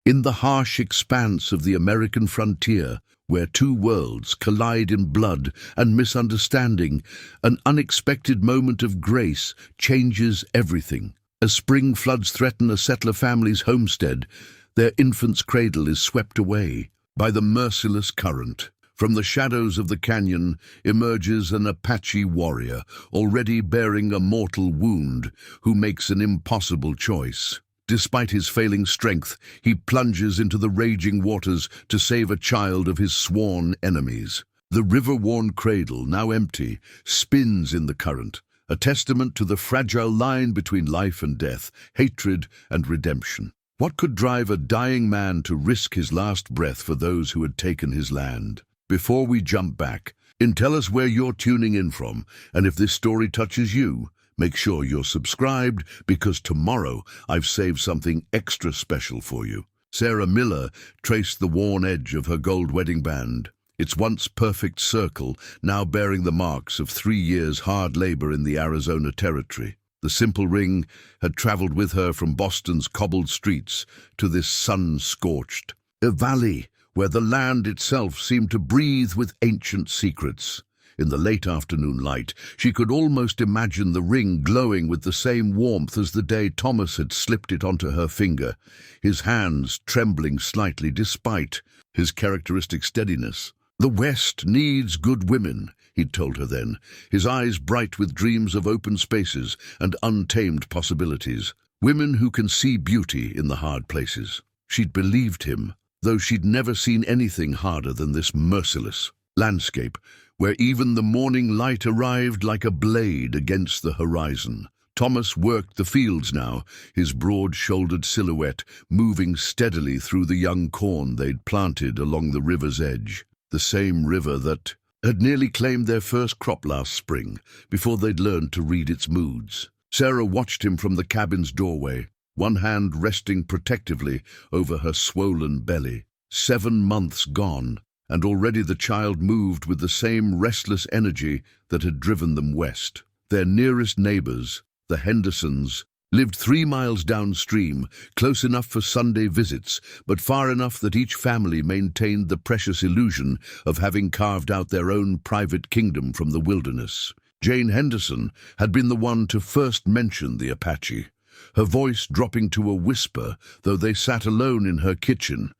In the harsh expanse of the American frontier, where two worlds collide in blood and misunderstanding, an unexpected moment of grace changes everything. As spring floods threaten a settler family's homestead, their infant's cradle is swept away by the merciless current. From the shadows of the canyon emerges an Apache warrior, already bearing a mortal wound, who makes an impossible choice. Despite his failing strength, he plunges into the raging waters to save a child of his sworn enemies. The river-worn cradle, now empty, spins in the current, a testament to the fragile line between life and death, hatred and redemption. What could drive a dying man to risk his last breath for those who had taken his land? Before we jump back, tell us where you're tuning in from, and if this story touches you, make sure you're subscribed, because tomorrow I've saved something extra special for you. Sarah Miller traced the worn edge of her gold wedding band, its once perfect circle now bearing the marks of 3 years' hard labor in the Arizona territory. The simple ring had traveled with her from Boston's cobbled streets to this sun-scorched valley, where the land itself seemed to breathe with ancient secrets. In the late afternoon light, she could almost imagine the ring glowing with the same warmth as the day Thomas had slipped it onto her finger, his hands trembling slightly despite his characteristic steadiness. "The West needs good women," he'd told her then, his eyes bright with dreams of open spaces and untamed possibilities. Women who can see beauty in the hard places. She'd believed him, though she'd never seen anything harder than this merciless landscape, where even the morning light arrived like a blade against the horizon. Thomas worked the fields now, his broad-shouldered silhouette moving steadily through the young corn they'd planted along the river's edge, the same river that had nearly claimed their first crop last spring, before they'd learned to read its moods. Sarah watched him from the cabin's doorway, one hand resting protectively over her swollen belly. 7 months gone, and already the child moved with the same restless energy that had driven them west. Their nearest neighbors, the Hendersons, lived 3 miles downstream, close enough for Sunday visits, but far enough that each family maintained the precious illusion of having carved out their own private kingdom from the wilderness. Jane Henderson had been the one to first mention the Apache, her voice dropping to a whisper, though they sat alone in her kitchen,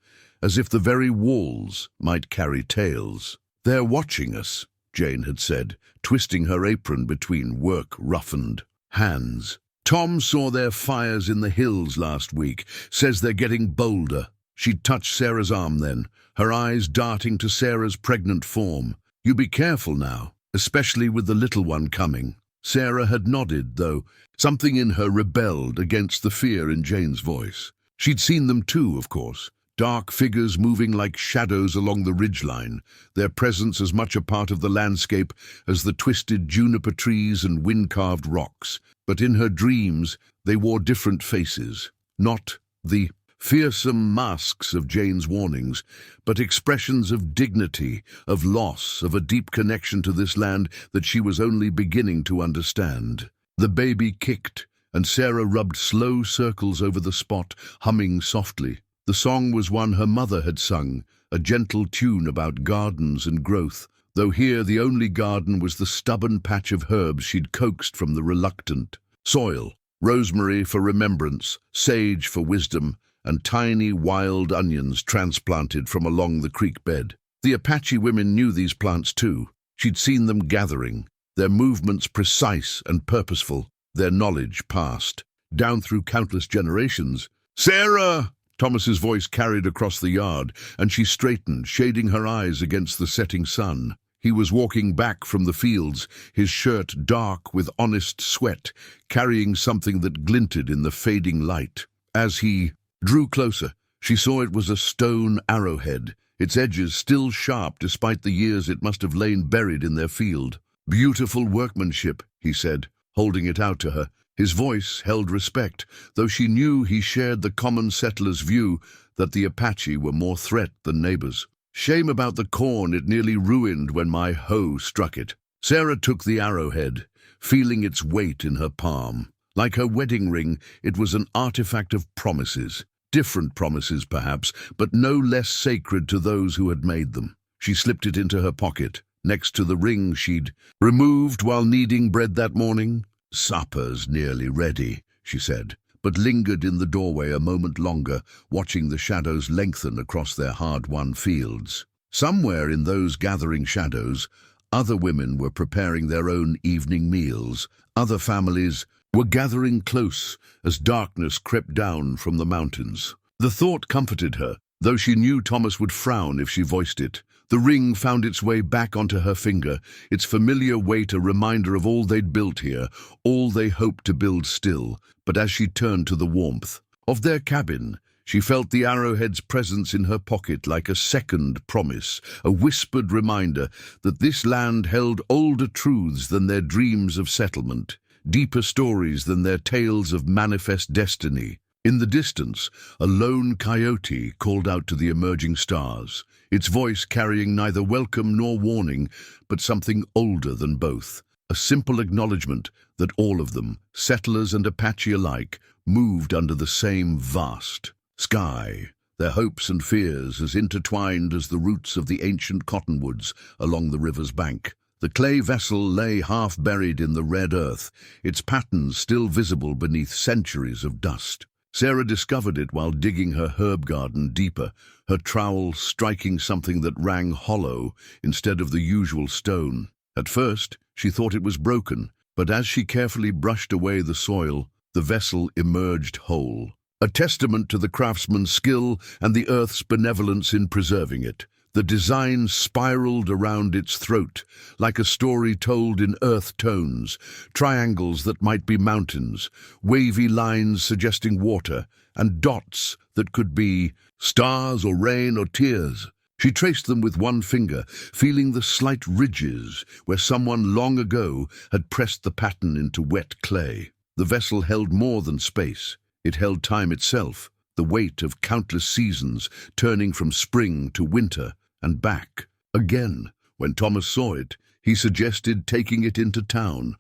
as if the very walls might carry tales. "They're watching us," Jane had said, twisting her apron between work-roughened hands. "Tom saw their fires in the hills last week, says they're getting bolder." She touched Sarah's arm then, her eyes darting to Sarah's pregnant form. "You be careful now, especially with the little one coming." Sarah had nodded, though something in her rebelled against the fear in Jane's voice. She'd seen them too, of course. Dark figures moving like shadows along the ridgeline, their presence as much a part of the landscape as the twisted juniper trees and wind-carved rocks. But in her dreams, they wore different faces, not the fearsome masks of Jane's warnings, but expressions of dignity, of loss, of a deep connection to this land that she was only beginning to understand. The baby kicked, and Sarah rubbed slow circles over the spot, humming softly. The song was one her mother had sung, a gentle tune about gardens and growth, though here the only garden was the stubborn patch of herbs she'd coaxed from the reluctant soil. Rosemary for remembrance, sage for wisdom, and tiny wild onions transplanted from along the creek bed. The Apache women knew these plants too. She'd seen them gathering, their movements precise and purposeful, their knowledge passed down through countless generations. "Sarah!" Thomas's voice carried across the yard, and she straightened, shading her eyes against the setting sun. He was walking back from the fields, his shirt dark with honest sweat, carrying something that glinted in the fading light. As he drew closer, she saw it was a stone arrowhead, its edges still sharp despite the years it must have lain buried in their field. "Beautiful workmanship," he said, holding it out to her. His voice held respect, though she knew he shared the common settler's view that the Apache were more threat than neighbors. "Shame about the corn it nearly ruined when my hoe struck it." Sarah took the arrowhead, feeling its weight in her palm. Like her wedding ring, it was an artifact of promises, Different promises, perhaps, but no less sacred to those who had made them. She slipped it into her pocket, next to the ring she'd removed while kneading bread that morning. "Supper's nearly ready," she said, but lingered in the doorway a moment longer, watching the shadows lengthen across their hard-won fields. Somewhere in those gathering shadows, other women were preparing their own evening meals. Other families were gathering close as darkness crept down from the mountains. The thought comforted her, though she knew Thomas would frown if she voiced it. The ring found its way back onto her finger, its familiar weight a reminder of all they'd built here, all they hoped to build still. But as she turned to the warmth of their cabin, she felt the arrowhead's presence in her pocket like a second promise, a whispered reminder that this land held older truths than their dreams of settlement, deeper stories than their tales of manifest destiny. In the distance, a lone coyote called out to the emerging stars, its voice carrying neither welcome nor warning, but something older than both, a simple acknowledgement that all of them, settlers and Apache alike, moved under the same vast sky, their hopes and fears as intertwined as the roots of the ancient cottonwoods along the river's bank. The clay vessel lay half-buried in the red earth, its patterns still visible beneath centuries of dust. Sarah discovered it while digging her herb garden deeper, her trowel striking something that rang hollow instead of the usual stone. At first, she thought it was broken, but as she carefully brushed away the soil, the vessel emerged whole, a testament to the craftsman's skill and the earth's benevolence in preserving it. The design spiraled around its throat, like a story told in earth tones, triangles that might be mountains, wavy lines suggesting water, and dots that could be stars or rain or tears. She traced them with one finger, feeling the slight ridges where someone long ago had pressed the pattern into wet clay. The vessel held more than space. It held time itself, the weight of countless seasons turning from spring to winter and back again. When Thomas saw it, he suggested taking it into town.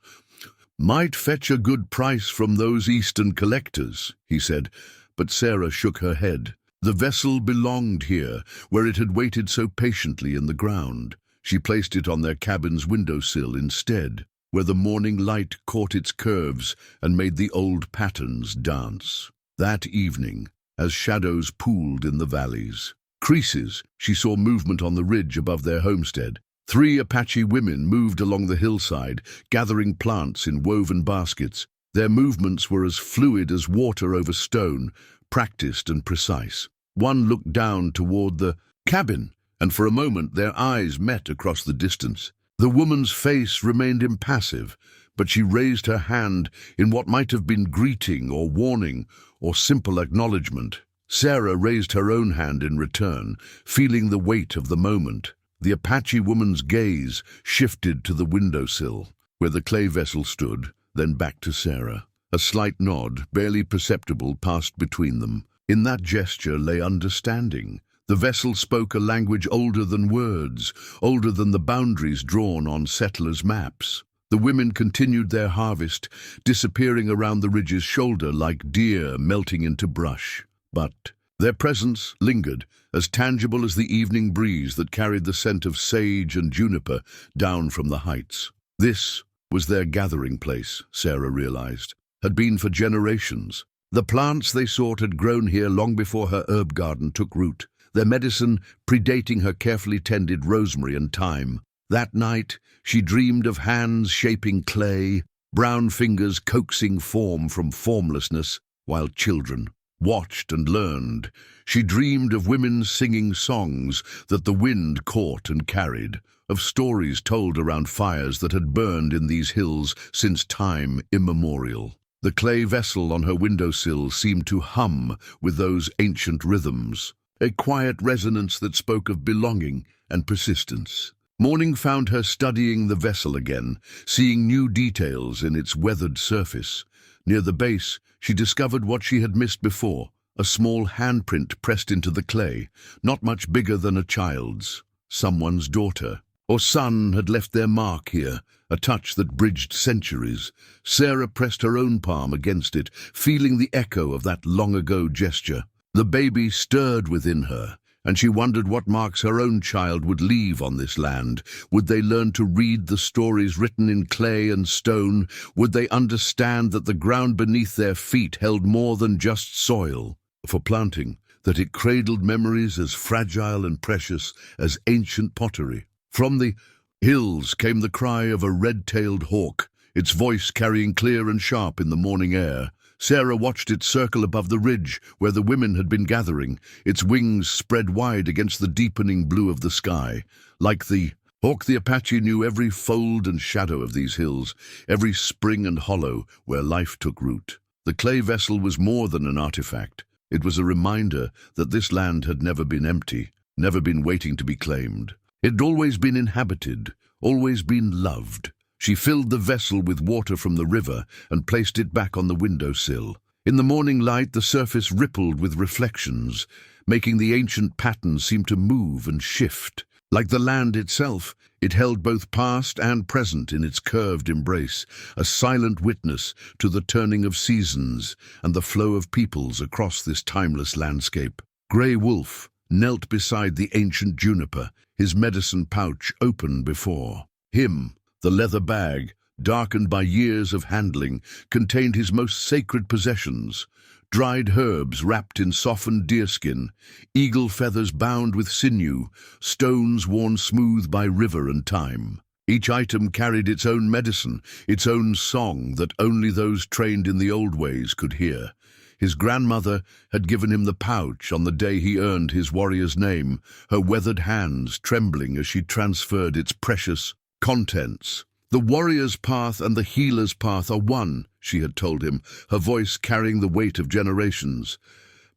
"Might fetch a good price from those eastern collectors," he said, but Sarah shook her head. The vessel belonged here, where it had waited so patiently in the ground. She placed it on their cabin's windowsill instead, where the morning light caught its curves and made the old patterns dance. That evening, as shadows pooled in the valleys, creases, she saw movement on the ridge above their homestead. 3 Apache women moved along the hillside, gathering plants in woven baskets. Their movements were as fluid as water over stone, practiced and precise. One looked down toward the cabin, and for a moment their eyes met across the distance. The woman's face remained impassive, but she raised her hand in what might have been greeting or warning or simple acknowledgement. Sarah raised her own hand in return, feeling the weight of the moment. The Apache woman's gaze shifted to the windowsill, where the clay vessel stood, then back to Sarah. A slight nod, barely perceptible, passed between them. In that gesture lay understanding. The vessel spoke a language older than words, older than the boundaries drawn on settlers' maps. The women continued their harvest, disappearing around the ridge's shoulder like deer melting into brush. But their presence lingered, as tangible as the evening breeze that carried the scent of sage and juniper down from the heights. This was their gathering place, Sarah realized, had been for generations. The plants they sought had grown here long before her herb garden took root, their medicine predating her carefully tended rosemary and thyme. That night, she dreamed of hands shaping clay, brown fingers coaxing form from formlessness, while children watched and learned. She dreamed of women singing songs that the wind caught and carried, of stories told around fires that had burned in these hills since time immemorial. The clay vessel on her windowsill seemed to hum with those ancient rhythms, a quiet resonance that spoke of belonging and persistence. Morning found her studying the vessel again, seeing new details in its weathered surface. Near the base, she discovered what she had missed before, a small handprint pressed into the clay, not much bigger than a child's. Someone's daughter or son had left their mark here, a touch that bridged centuries. Sarah pressed her own palm against it, feeling the echo of that long-ago gesture. The baby stirred within her, and she wondered what marks her own child would leave on this land. Would they learn to read the stories written in clay and stone? Would they understand that the ground beneath their feet held more than just soil for planting, that it cradled memories as fragile and precious as ancient pottery? From the hills came the cry of a red-tailed hawk, its voice carrying clear and sharp in the morning air. Sarah watched it circle above the ridge where the women had been gathering, its wings spread wide against the deepening blue of the sky. Like the hawk, the Apache knew every fold and shadow of these hills, every spring and hollow where life took root. The clay vessel was more than an artifact. It was a reminder that this land had never been empty, never been waiting to be claimed. It had always been inhabited, always been loved. She filled the vessel with water from the river and placed it back on the windowsill. In the morning light, the surface rippled with reflections, making the ancient pattern seem to move and shift. Like the land itself, it held both past and present in its curved embrace, a silent witness to the turning of seasons and the flow of peoples across this timeless landscape. Grey Wolf knelt beside the ancient juniper, his medicine pouch open before him. The leather bag, darkened by years of handling, contained his most sacred possessions: dried herbs wrapped in softened deerskin, eagle feathers bound with sinew, stones worn smooth by river and time. Each item carried its own medicine, its own song that only those trained in the old ways could hear. His grandmother had given him the pouch on the day he earned his warrior's name, her weathered hands trembling as she transferred its precious contents. The warrior's path and the healer's path are one, she had told him, her voice carrying the weight of generations.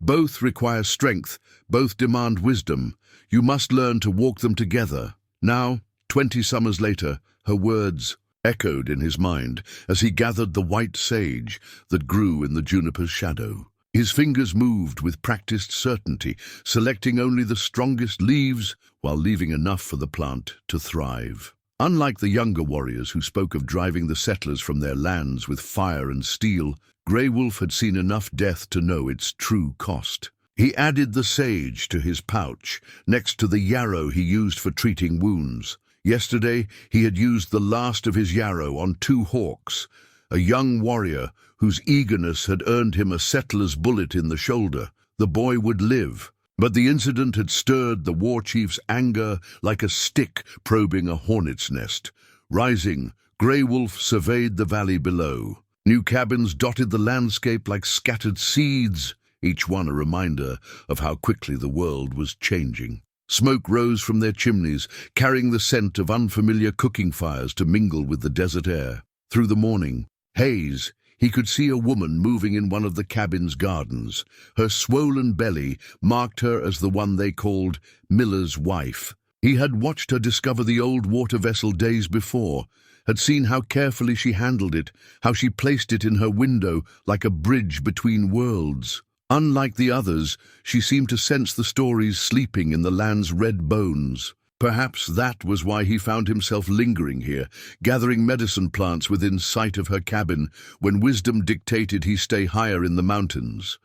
Both require strength, both demand wisdom. You must learn to walk them together. Now, 20 summers later, her words echoed in his mind as he gathered the white sage that grew in the juniper's shadow. His fingers moved with practiced certainty, selecting only the strongest leaves while leaving enough for the plant to thrive. Unlike the younger warriors who spoke of driving the settlers from their lands with fire and steel, Grey Wolf had seen enough death to know its true cost. He added the sage to his pouch, next to the yarrow he used for treating wounds. Yesterday, he had used the last of his yarrow on 2 hawks, a young warrior whose eagerness had earned him a settler's bullet in the shoulder. The boy would live. But the incident had stirred the war chief's anger like a stick probing a hornet's nest. Rising, Grey Wolf surveyed the valley below. New cabins dotted the landscape like scattered seeds, each one a reminder of how quickly the world was changing. Smoke rose from their chimneys, carrying the scent of unfamiliar cooking fires to mingle with the desert air. Through the morning haze, he could see a woman moving in one of the cabin's gardens. Her swollen belly marked her as the one they called Miller's wife. He had watched her discover the old water vessel days before, had seen how carefully she handled it, how she placed it in her window like a bridge between worlds. Unlike the others, she seemed to sense the stories sleeping in the land's red bones. Perhaps that was why he found himself lingering here, gathering medicine plants within sight of her cabin, when wisdom dictated he stay higher in the mountains.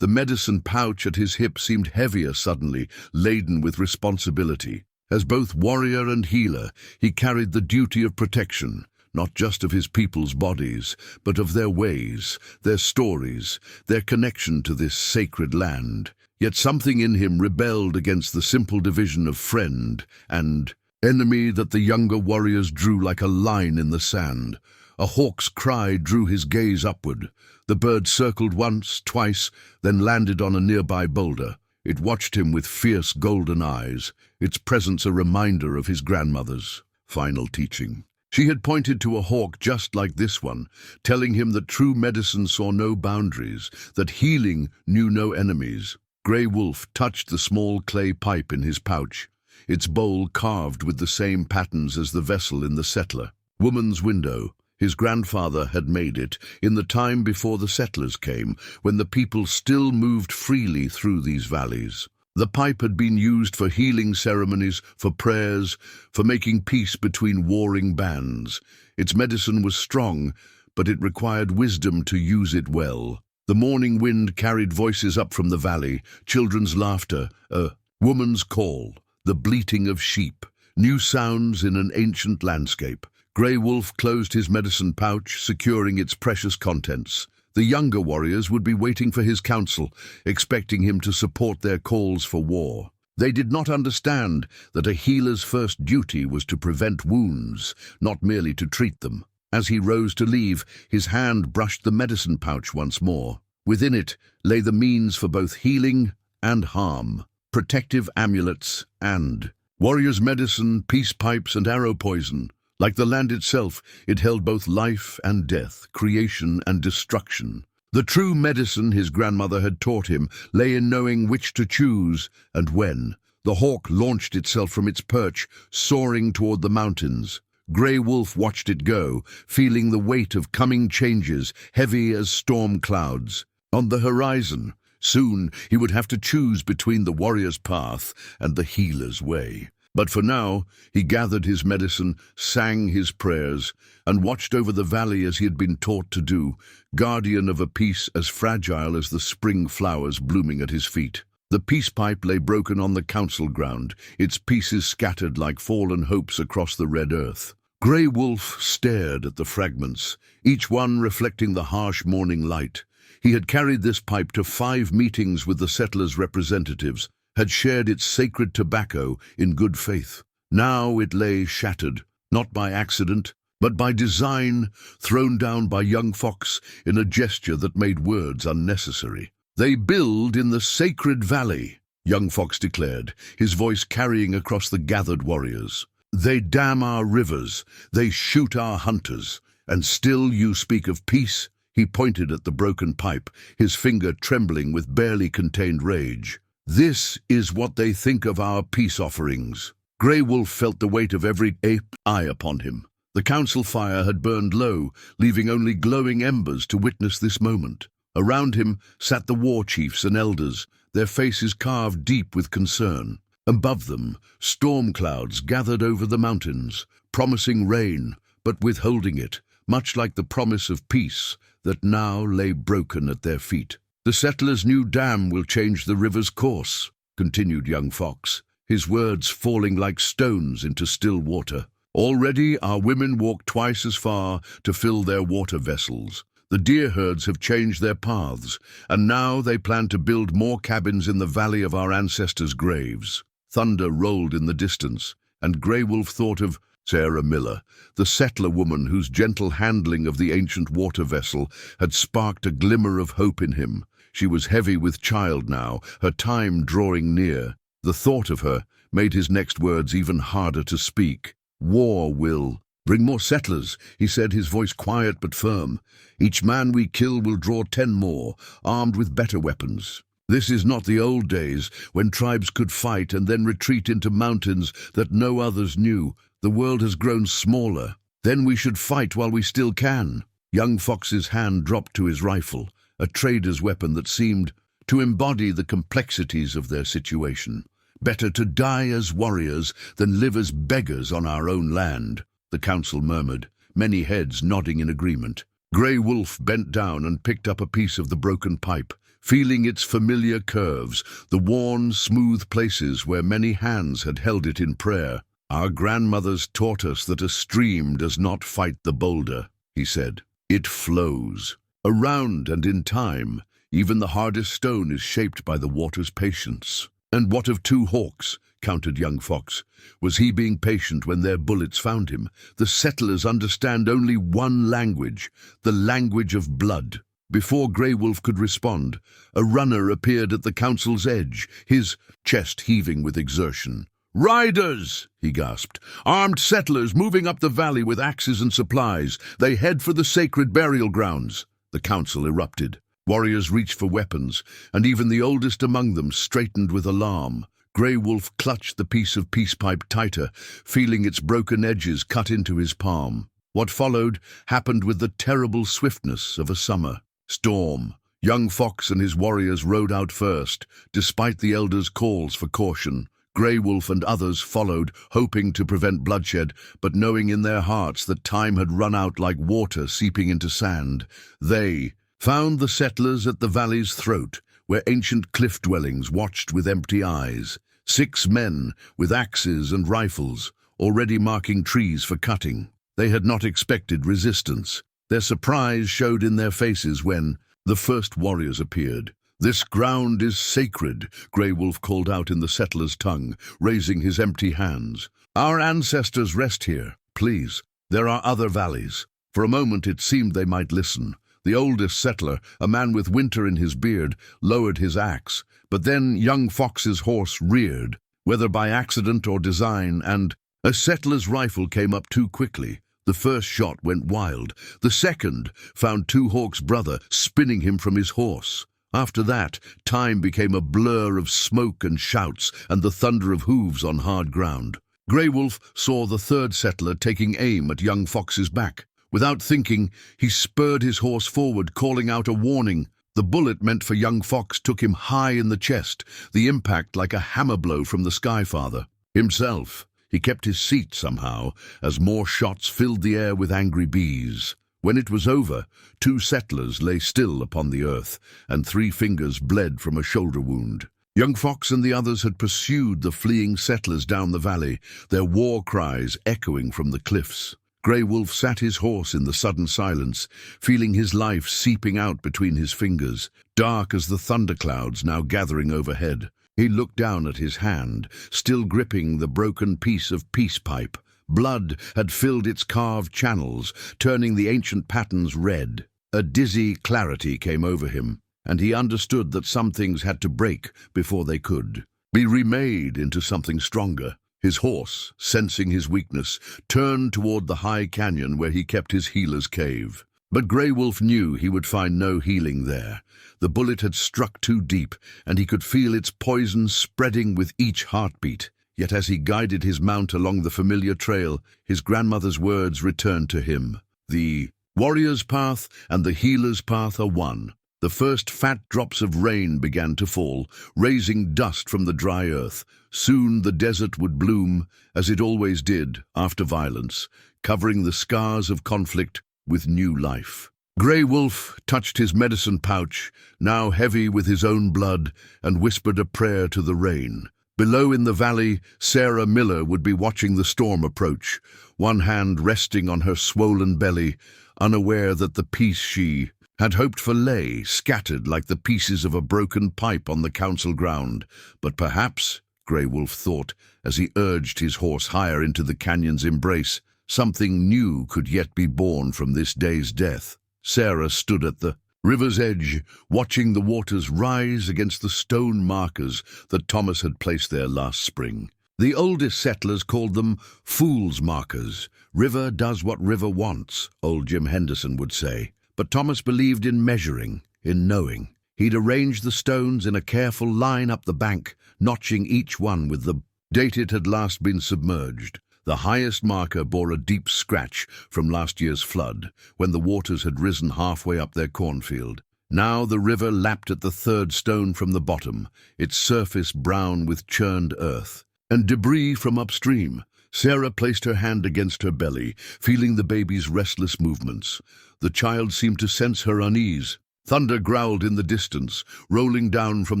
The medicine pouch at his hip seemed heavier suddenly, laden with responsibility. As both warrior and healer, he carried the duty of protection, not just of his people's bodies, but of their ways, their stories, their connection to this sacred land. Yet something in him rebelled against the simple division of friend and enemy that the younger warriors drew like a line in the sand. A hawk's cry drew his gaze upward. The bird circled once, twice, then landed on a nearby boulder. It watched him with fierce golden eyes, its presence a reminder of his grandmother's final teaching. She had pointed to a hawk just like this one, telling him that true medicine saw no boundaries, that healing knew no enemies. Grey Wolf touched the small clay pipe in his pouch, its bowl carved with the same patterns as the vessel in the settler. Woman's window. His grandfather had made it in the time before the settlers came, when the people still moved freely through these valleys. The pipe had been used for healing ceremonies, for prayers, for making peace between warring bands. Its medicine was strong, but it required wisdom to use it well. The morning wind carried voices up from the valley, children's laughter, a woman's call, the bleating of sheep, new sounds in an ancient landscape. Grey Wolf closed his medicine pouch, securing its precious contents. The younger warriors would be waiting for his counsel, expecting him to support their calls for war. They did not understand that a healer's first duty was to prevent wounds, not merely to treat them. As he rose to leave, his hand brushed the medicine pouch once more. Within it lay the means for both healing and harm, protective amulets and warrior's medicine, peace pipes and arrow poison. Like the land itself, it held both life and death, creation and destruction. The true medicine his grandmother had taught him lay in knowing which to choose and when. The hawk launched itself from its perch, soaring toward the mountains. Grey Wolf watched it go, feeling the weight of coming changes, heavy as storm clouds. On the horizon, soon he would have to choose between the warrior's path and the healer's way. But for now, he gathered his medicine, sang his prayers, and watched over the valley as he had been taught to do, guardian of a peace as fragile as the spring flowers blooming at his feet. The peace pipe lay broken on the council ground, its pieces scattered like fallen hopes across the red earth. Grey Wolf stared at the fragments, each one reflecting the harsh morning light. He had carried this pipe to 5 meetings with the settlers' representatives, had shared its sacred tobacco in good faith. Now it lay shattered, not by accident, but by design, thrown down by young Fox in a gesture that made words unnecessary. "They build in the sacred valley," young Fox declared, his voice carrying across the gathered warriors. "They dam our rivers, they shoot our hunters, and still you speak of peace?" He pointed at the broken pipe, his finger trembling with barely contained rage. "This is what they think of our peace offerings." Grey Wolf felt the weight of every ape eye upon him. The council fire had burned low, leaving only glowing embers to witness this moment. Around him sat the war chiefs and elders, their faces carved deep with concern. Above them, storm clouds gathered over the mountains, promising rain, but withholding it, much like the promise of peace that now lay broken at their feet. "The settlers' new dam will change the river's course," continued young Fox, his words falling like stones into still water. "Already our women walk twice as far to fill their water vessels. The deer herds have changed their paths, and now they plan to build more cabins in the valley of our ancestors' graves." Thunder rolled in the distance, and Grey Wolf thought of Sarah Miller, the settler woman whose gentle handling of the ancient water vessel had sparked a glimmer of hope in him. She was heavy with child now, her time drawing near. The thought of her made his next words even harder to speak. "War will bring more settlers," he said, his voice quiet but firm. "Each man we kill will draw 10 more, armed with better weapons. This is not the old days, when tribes could fight and then retreat into mountains that no others knew. The world has grown smaller. Then we should fight while we still can." Young Fox's hand dropped to his rifle, a trader's weapon that seemed to embody the complexities of their situation. "Better to die as warriors than live as beggars on our own land," the council murmured, many heads nodding in agreement. Grey Wolf bent down and picked up a piece of the broken pipe, feeling its familiar curves, the worn, smooth places where many hands had held it in prayer. "Our grandmothers taught us that a stream does not fight the boulder," he said. "It flows. Around and in time, even the hardest stone is shaped by the water's patience." "And what of 2 hawks?" countered young Fox. Was he being patient when their bullets found him? The settlers understand only one language, the language of blood. Before Grey Wolf could respond, a runner appeared at the council's edge, his chest heaving with exertion. "Riders!" he gasped. "Armed settlers moving up the valley with axes and supplies. They head for the sacred burial grounds." The council erupted. Warriors reached for weapons, and even the oldest among them straightened with alarm. Grey Wolf clutched the piece of peace pipe tighter, feeling its broken edges cut into his palm. What followed happened with the terrible swiftness of a summer storm. Young Fox and his warriors rode out first, despite the elders' calls for caution. Grey Wolf and others followed, hoping to prevent bloodshed, but knowing in their hearts that time had run out like water seeping into sand. They, found the settlers at the valley's throat, where ancient cliff dwellings watched with empty eyes. 6 men, with axes and rifles, already marking trees for cutting. They had not expected resistance. Their surprise showed in their faces when the first warriors appeared. "This ground is sacred," Grey Wolf called out in the settler's tongue, raising his empty hands. "Our ancestors rest here. Please, there are other valleys." For a moment it seemed they might listen. The oldest settler, a man with winter in his beard, lowered his axe, but then young Fox's horse reared, whether by accident or design, and a settler's rifle came up too quickly. The first shot went wild. The second found Two Hawk's brother, spinning him from his horse. After that, time became a blur of smoke and shouts and the thunder of hooves on hard ground. Grey Wolf saw the third settler taking aim at young Fox's back. Without thinking, he spurred his horse forward, calling out a warning. The bullet meant for young Fox took him high in the chest, the impact like a hammer blow from the Skyfather. Himself, he kept his seat somehow, as more shots filled the air with angry bees. When it was over, 2 settlers lay still upon the earth, and 3 fingers bled from a shoulder wound. Young Fox and the others had pursued the fleeing settlers down the valley, their war cries echoing from the cliffs. Grey Wolf sat his horse in the sudden silence, feeling his life seeping out between his fingers, dark as the thunderclouds now gathering overhead. He looked down at his hand, still gripping the broken piece of peace pipe. Blood had filled its carved channels, turning the ancient patterns red. A dizzy clarity came over him, and he understood that some things had to break before they could be remade into something stronger. His horse, sensing his weakness, turned toward the high canyon where he kept his healer's cave. But Grey Wolf knew he would find no healing there. The bullet had struck too deep, and he could feel its poison spreading with each heartbeat. Yet as he guided his mount along the familiar trail, his grandmother's words returned to him. The warrior's path and the healer's path are one. The first fat drops of rain began to fall, raising dust from the dry earth. Soon the desert would bloom, as it always did after violence, covering the scars of conflict with new life. Grey Wolf touched his medicine pouch, now heavy with his own blood, and whispered a prayer to the rain. Below in the valley, Sarah Miller would be watching the storm approach, one hand resting on her swollen belly, unaware that the peace she had hoped for lay scattered like the pieces of a broken pipe on the council ground. But perhaps, Grey Wolf thought, as he urged his horse higher into the canyon's embrace, something new could yet be born from this day's death. Sarah stood at the river's edge, watching the waters rise against the stone markers that Thomas had placed there last spring. The oldest settlers called them fool's markers. River does what river wants, old Jim Henderson would say. But Thomas believed in measuring, in knowing. He'd arranged the stones in a careful line up the bank, notching each one with the date it had last been submerged. The highest marker bore a deep scratch from last year's flood, when the waters had risen halfway up their cornfield. Now the river lapped at the third stone from the bottom, its surface brown with churned earth and debris from upstream. Sarah placed her hand against her belly, feeling the baby's restless movements. The child seemed to sense her unease. Thunder growled in the distance, rolling down from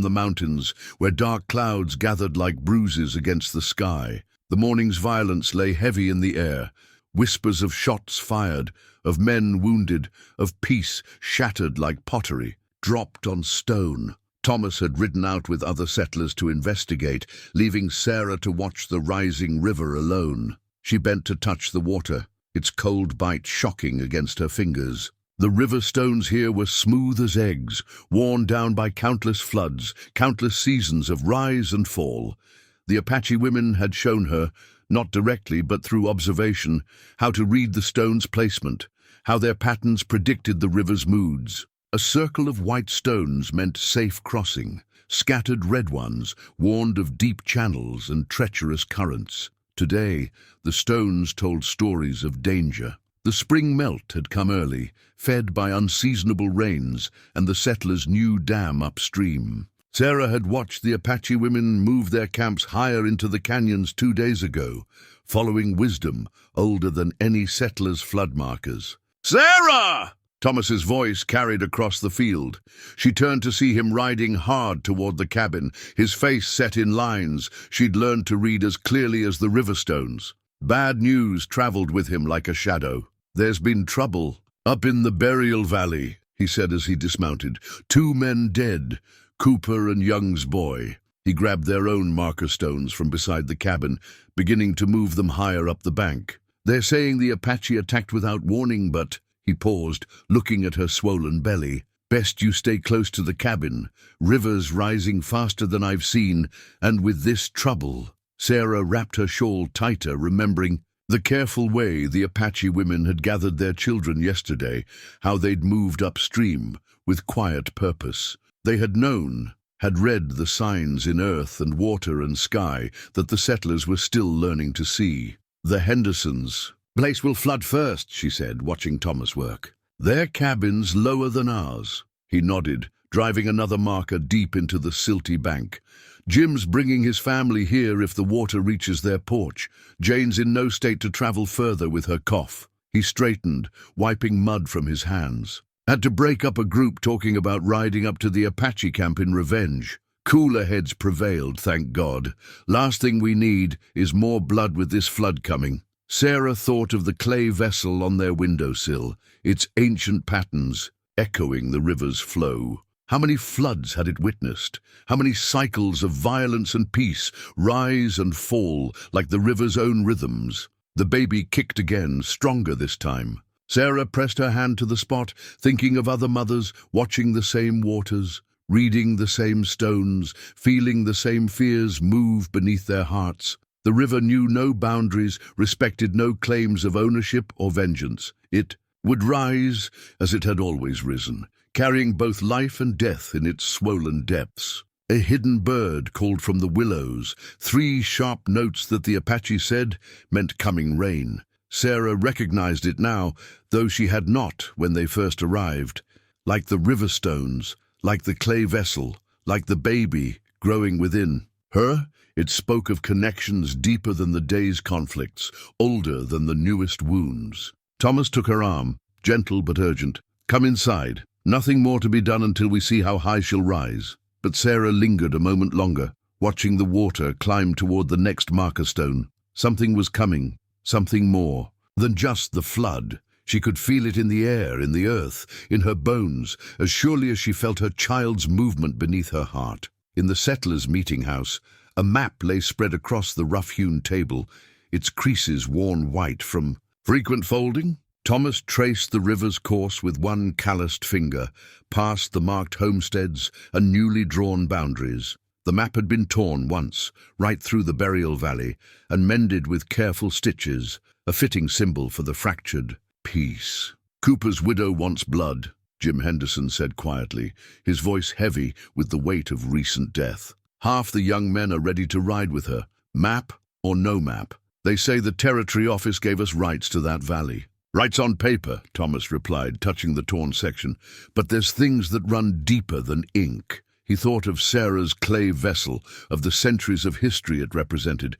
the mountains, where dark clouds gathered like bruises against the sky. The morning's violence lay heavy in the air. Whispers of shots fired, of men wounded, of peace shattered like pottery, dropped on stone. Thomas had ridden out with other settlers to investigate, leaving Sarah to watch the rising river alone. She bent to touch the water, its cold bite shocking against her fingers. The river stones here were smooth as eggs, worn down by countless floods, countless seasons of rise and fall. The Apache women had shown her, not directly but through observation, how to read the stone's placement, how their patterns predicted the river's moods. A circle of white stones meant safe crossing. Scattered red ones warned of deep channels and treacherous currents. Today, the stones told stories of danger. The spring melt had come early, fed by unseasonable rains and the settlers' new dam upstream. Sarah had watched the Apache women move their camps higher into the canyons 2 days ago, following wisdom older than any settler's flood markers. "Sarah!" Thomas's voice carried across the field. She turned to see him riding hard toward the cabin, his face set in lines she'd learned to read as clearly as the river stones. Bad news traveled with him like a shadow. "There's been trouble up in the burial valley," he said as he dismounted. "2 men dead, Cooper and Young's boy." He grabbed their own marker stones from beside the cabin, beginning to move them higher up the bank. "They're saying the Apache attacked without warning, but—" He paused, looking at her swollen belly. "Best you stay close to the cabin. River's rising faster than I've seen, and with this trouble." Sarah wrapped her shawl tighter, remembering the careful way the Apache women had gathered their children yesterday, how they'd moved upstream with quiet purpose. They had known, had read the signs in earth and water and sky that the settlers were still learning to see. "The Hendersons. Place will flood first," she said, watching Thomas work. "Their cabin's lower than ours." He nodded, driving another marker deep into the silty bank. "Jim's bringing his family here if the water reaches their porch. Jane's in no state to travel further with her cough." He straightened, wiping mud from his hands. "Had to break up a group talking about riding up to the Apache camp in revenge. Cooler heads prevailed, thank God. Last thing we need is more blood with this flood coming." Sarah thought of the clay vessel on their windowsill, its ancient patterns echoing the river's flow. How many floods had it witnessed? How many cycles of violence and peace rise and fall like the river's own rhythms? The baby kicked again, stronger this time. Sarah pressed her hand to the spot, thinking of other mothers watching the same waters, reading the same stones, feeling the same fears move beneath their hearts. The river knew no boundaries, respected no claims of ownership or vengeance. It would rise as it had always risen, carrying both life and death in its swollen depths. A hidden bird called from the willows, 3 sharp notes that the Apache said meant coming rain. Sarah recognized it now, though she had not when they first arrived. Like the river stones, like the clay vessel, like the baby growing within her, it spoke of connections deeper than the day's conflicts, older than the newest wounds. Thomas took her arm, gentle but urgent. "Come inside. Nothing more to be done until we see how high she'll rise." But Sarah lingered a moment longer, watching the water climb toward the next marker stone. Something was coming, something more than just the flood. She could feel it in the air, in the earth, in her bones, as surely as she felt her child's movement beneath her heart. In the settlers' meeting house, a map lay spread across the rough-hewn table, its creases worn white from frequent folding. Thomas traced the river's course with one calloused finger, past the marked homesteads and newly drawn boundaries. The map had been torn once, right through the burial valley, and mended with careful stitches, a fitting symbol for the fractured peace. "Cooper's widow wants blood," Jim Henderson said quietly, his voice heavy with the weight of recent death. "Half the young men are ready to ride with her, map or no map. They say the territory office gave us rights to that valley." "Rights on paper," Thomas replied, touching the torn section, "but there's things that run deeper than ink." He thought of Sarah's clay vessel, of the centuries of history it represented.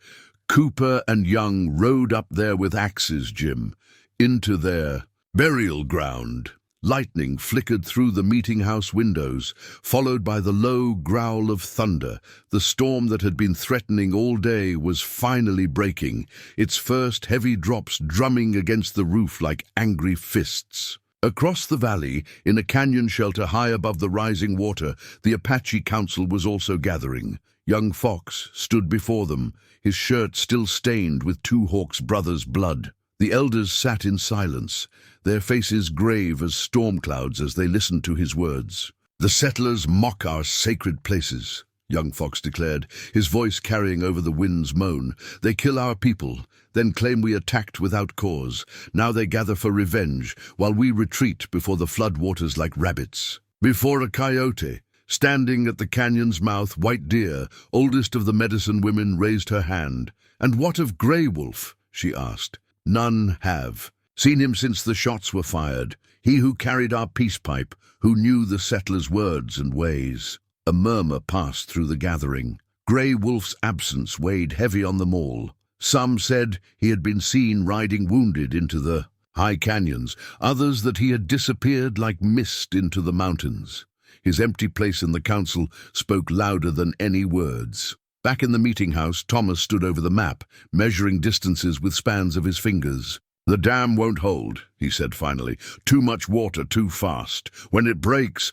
"Cooper and Young rode up there with axes, Jim, into their burial ground." Lightning flickered through the meeting house windows, followed by the low growl of thunder. The storm that had been threatening all day was finally breaking, its first heavy drops drumming against the roof like angry fists. Across the valley, in a canyon shelter high above the rising water, the Apache Council was also gathering. Young Fox stood before them, his shirt still stained with Two Hawks' brothers' blood. The elders sat in silence, their faces grave as storm clouds as they listened to his words. "The settlers mock our sacred places," young Fox declared, his voice carrying over the wind's moan. "They kill our people, then claim we attacked without cause. Now they gather for revenge, while we retreat before the floodwaters like rabbits." Before a coyote, standing at the canyon's mouth, White Deer, oldest of the medicine women, raised her hand. "And what of Grey Wolf?" she asked. "None have. Seen him since the shots were fired. He who carried our peace pipe, who knew the settlers' words and ways." A murmur passed through the gathering. Grey Wolf's absence weighed heavy on them all. Some said he had been seen riding wounded into the high canyons, others that he had disappeared like mist into the mountains. His empty place in the council spoke louder than any words. Back in the meeting house, Thomas stood over the map, measuring distances with spans of his fingers. "The dam won't hold," he said finally. "Too much water, too fast. When it breaks—"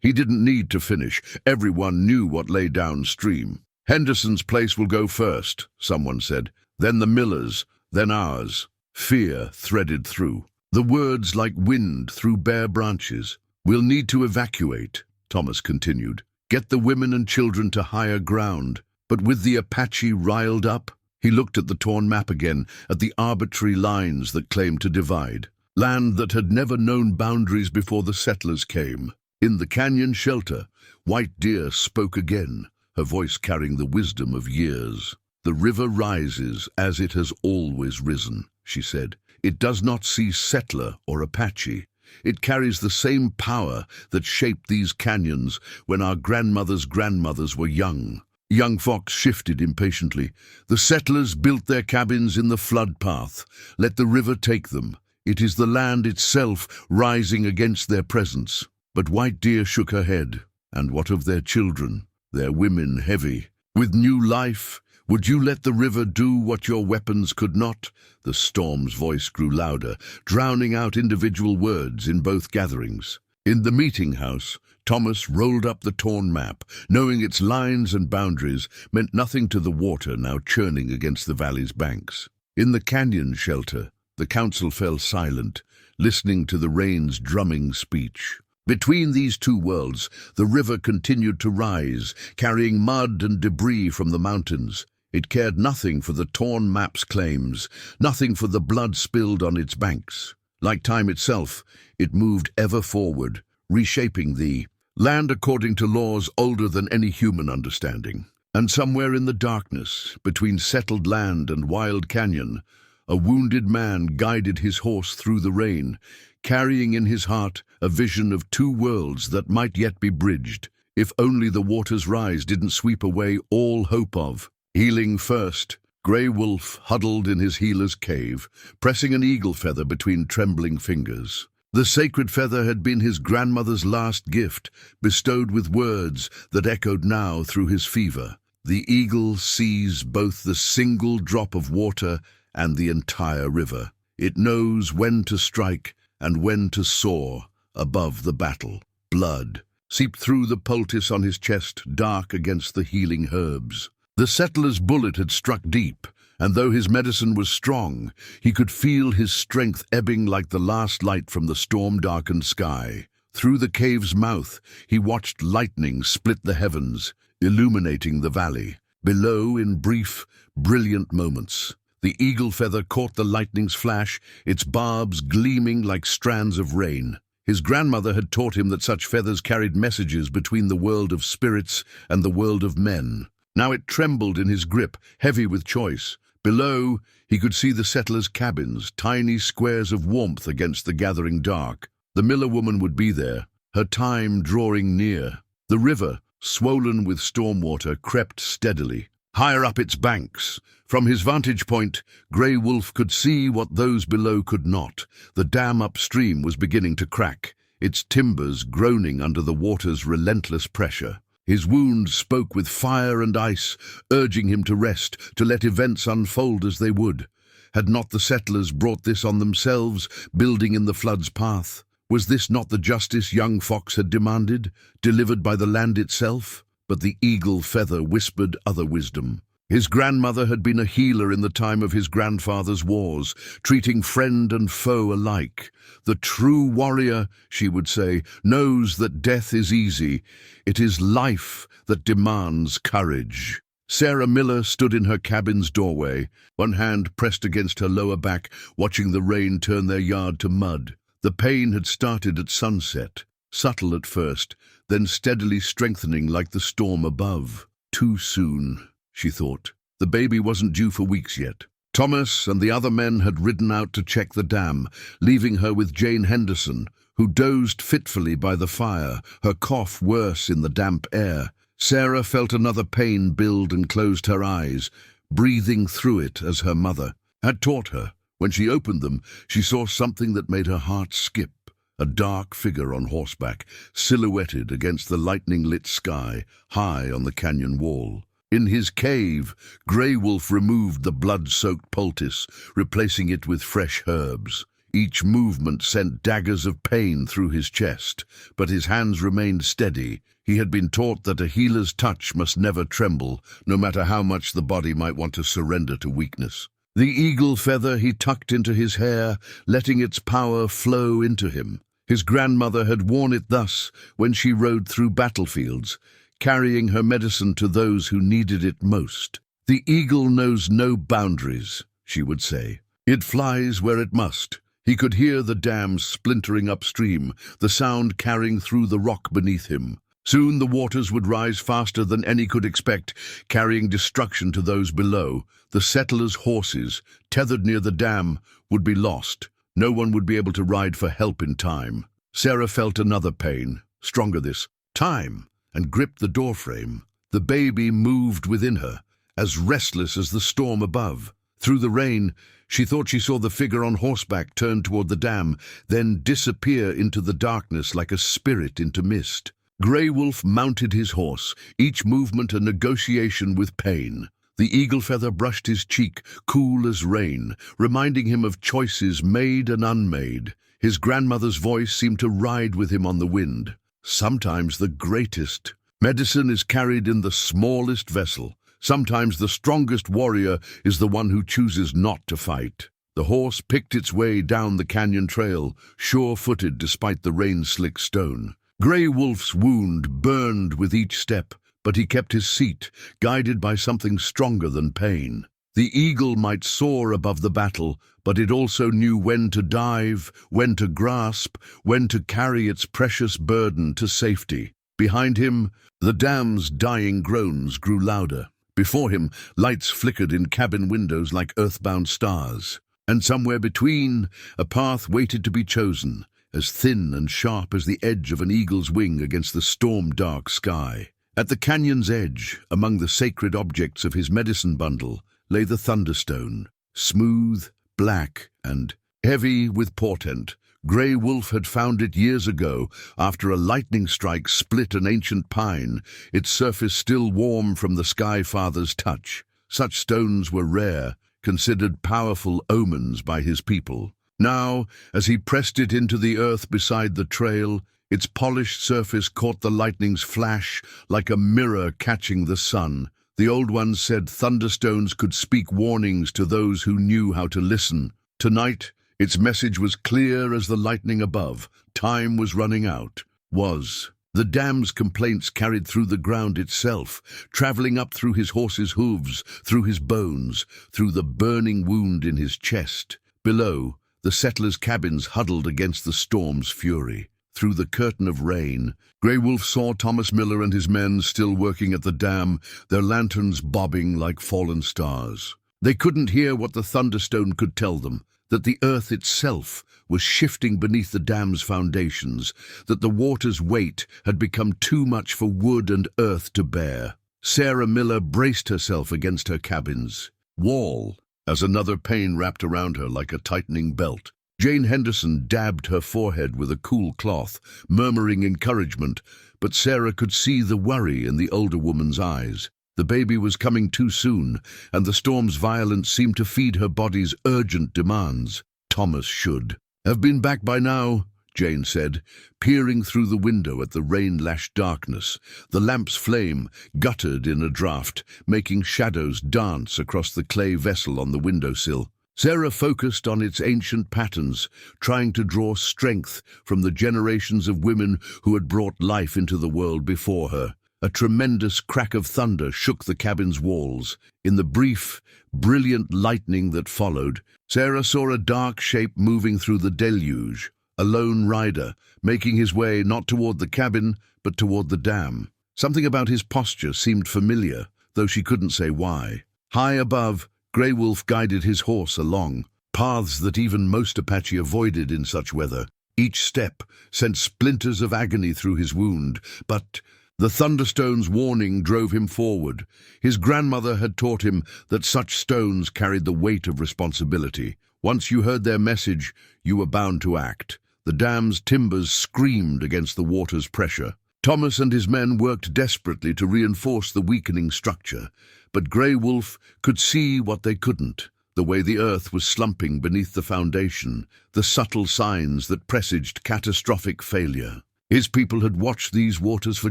He didn't need to finish. Everyone knew what lay downstream. "Henderson's place will go first," someone said. "Then the Millers, then ours." Fear threaded through. The words like wind through bare branches. "We'll need to evacuate," Thomas continued. "Get the women and children to higher ground." But with the Apache riled up, he looked at the torn map again, at the arbitrary lines that claimed to divide. Land that had never known boundaries before the settlers came. In the canyon shelter, White Deer spoke again, her voice carrying the wisdom of years. "The river rises as it has always risen," she said. "It does not see settler or Apache. It carries the same power that shaped these canyons when our grandmothers' grandmothers were young." Young Fox shifted impatiently. "The settlers built their cabins in the flood path. Let the river take them. It is the land itself rising against their presence." But White Deer shook her head. "And what of their children, their women heavy? With new life, would you let the river do what your weapons could not?" The storm's voice grew louder, drowning out individual words in both gatherings. In the meeting house, Thomas rolled up the torn map, knowing its lines and boundaries meant nothing to the water now churning against the valley's banks. In the canyon shelter, the council fell silent, listening to the rain's drumming speech. Between these two worlds, the river continued to rise, carrying mud and debris from the mountains. It cared nothing for the torn map's claims, nothing for the blood spilled on its banks. Like time itself, it moved ever forward, reshaping the land according to laws older than any human understanding. And somewhere in the darkness, between settled land and wild canyon, a wounded man guided his horse through the rain, carrying in his heart a vision of two worlds that might yet be bridged, if only the water's rise didn't sweep away all hope of. Healing first, Grey Wolf huddled in his healer's cave, pressing an eagle feather between trembling fingers. The sacred feather had been his grandmother's last gift, bestowed with words that echoed now through his fever. The eagle sees both the single drop of water and the entire river. It knows when to strike and when to soar above the battle. Blood seeped through the poultice on his chest, dark against the healing herbs. The settler's bullet had struck deep, and though his medicine was strong, he could feel his strength ebbing like the last light from the storm-darkened sky. Through the cave's mouth, he watched lightning split the heavens, illuminating the valley. Below, in brief, brilliant moments, the eagle feather caught the lightning's flash, its barbs gleaming like strands of rain. His grandmother had taught him that such feathers carried messages between the world of spirits and the world of men. Now it trembled in his grip, heavy with choice. Below, he could see the settlers' cabins, tiny squares of warmth against the gathering dark. The miller woman would be there, her time drawing near. The river, swollen with stormwater, crept steadily. Higher up its banks, from his vantage point, Grey Wolf could see what those below could not. The dam upstream was beginning to crack, its timbers groaning under the water's relentless pressure. His wound spoke with fire and ice, urging him to rest, to let events unfold as they would. Had not the settlers brought this on themselves, building in the flood's path? Was this not the justice young Fox had demanded, delivered by the land itself? But the eagle feather whispered other wisdom. His grandmother had been a healer in the time of his grandfather's wars, treating friend and foe alike. The true warrior, she would say, knows that death is easy. It is life that demands courage. Sarah Miller stood in her cabin's doorway, one hand pressed against her lower back, watching the rain turn their yard to mud. The pain had started at sunset, subtle at first, then steadily strengthening like the storm above. Too soon, she thought. The baby wasn't due for weeks yet. Thomas and the other men had ridden out to check the dam, leaving her with Jane Henderson, who dozed fitfully by the fire, her cough worse in the damp air. Sarah felt another pain build and closed her eyes, breathing through it as her mother had taught her. When she opened them, she saw something that made her heart skip. A dark figure on horseback, silhouetted against the lightning-lit sky, high on the canyon wall. In his cave, Grey Wolf removed the blood-soaked poultice, replacing it with fresh herbs. Each movement sent daggers of pain through his chest, but his hands remained steady. He had been taught that a healer's touch must never tremble, no matter how much the body might want to surrender to weakness. The eagle feather he tucked into his hair, letting its power flow into him. His grandmother had worn it thus when she rode through battlefields, carrying her medicine to those who needed it most. "The eagle knows no boundaries," she would say. "It flies where it must." He could hear the dams splintering upstream, the sound carrying through the rock beneath him. Soon the waters would rise faster than any could expect, carrying destruction to those below. The settlers' horses, tethered near the dam, would be lost. No one would be able to ride for help in time. Sarah felt another pain, stronger this time, and gripped the doorframe. The baby moved within her, as restless as the storm above. Through the rain, she thought she saw the figure on horseback turn toward the dam, then disappear into the darkness like a spirit into mist. Grey Wolf mounted his horse, each movement a negotiation with pain. The eagle feather brushed his cheek, cool as rain, reminding him of choices made and unmade. His grandmother's voice seemed to ride with him on the wind. Sometimes the greatest medicine is carried in the smallest vessel. Sometimes the strongest warrior is the one who chooses not to fight. The horse picked its way down the canyon trail, sure-footed despite the rain-slick stone. Grey Wolf's wound burned with each step, but he kept his seat, guided by something stronger than pain. The eagle might soar above the battle, but it also knew when to dive, when to grasp, when to carry its precious burden to safety. Behind him, the dam's dying groans grew louder. Before him, lights flickered in cabin windows like earthbound stars. And somewhere between, a path waited to be chosen, as thin and sharp as the edge of an eagle's wing against the storm-dark sky. At the canyon's edge, among the sacred objects of his medicine bundle, lay the thunderstone, smooth, black, and heavy with portent. Grey Wolf had found it years ago, after a lightning strike split an ancient pine, its surface still warm from the Sky Father's touch. Such stones were rare, considered powerful omens by his people. Now, as he pressed it into the earth beside the trail, its polished surface caught the lightning's flash like a mirror catching the sun. The old ones said thunderstones could speak warnings to those who knew how to listen. Tonight, its message was clear as the lightning above. Time was running out. The dam's complaints carried through the ground itself, traveling up through his horse's hooves, through his bones, through the burning wound in his chest. Below, the settlers' cabins huddled against the storm's fury. Through the curtain of rain, Grey Wolf saw Thomas Miller and his men still working at the dam, their lanterns bobbing like fallen stars. They couldn't hear what the thunderstone could tell them, that the earth itself was shifting beneath the dam's foundations, that the water's weight had become too much for wood and earth to bear. Sarah Miller braced herself against her cabin's wall as another pain wrapped around her like a tightening belt. Jane Henderson dabbed her forehead with a cool cloth, murmuring encouragement, but Sarah could see the worry in the older woman's eyes. The baby was coming too soon, and the storm's violence seemed to feed her body's urgent demands. Thomas should have been back by now, Jane said, peering through the window at the rain-lashed darkness. The lamp's flame guttered in a draught, making shadows dance across the clay vessel on the windowsill. Sarah focused on its ancient patterns, trying to draw strength from the generations of women who had brought life into the world before her. A tremendous crack of thunder shook the cabin's walls. In the brief, brilliant lightning that followed, Sarah saw a dark shape moving through the deluge, a lone rider, making his way not toward the cabin, but toward the dam. Something about his posture seemed familiar, though she couldn't say why. High above, Grey Wolf guided his horse along, paths that even most Apache avoided in such weather. Each step sent splinters of agony through his wound, but the thunderstone's warning drove him forward. His grandmother had taught him that such stones carried the weight of responsibility. Once you heard their message, you were bound to act. The dam's timbers screamed against the water's pressure. Thomas and his men worked desperately to reinforce the weakening structure, but Grey Wolf could see what they couldn't, the way the earth was slumping beneath the foundation, the subtle signs that presaged catastrophic failure. His people had watched these waters for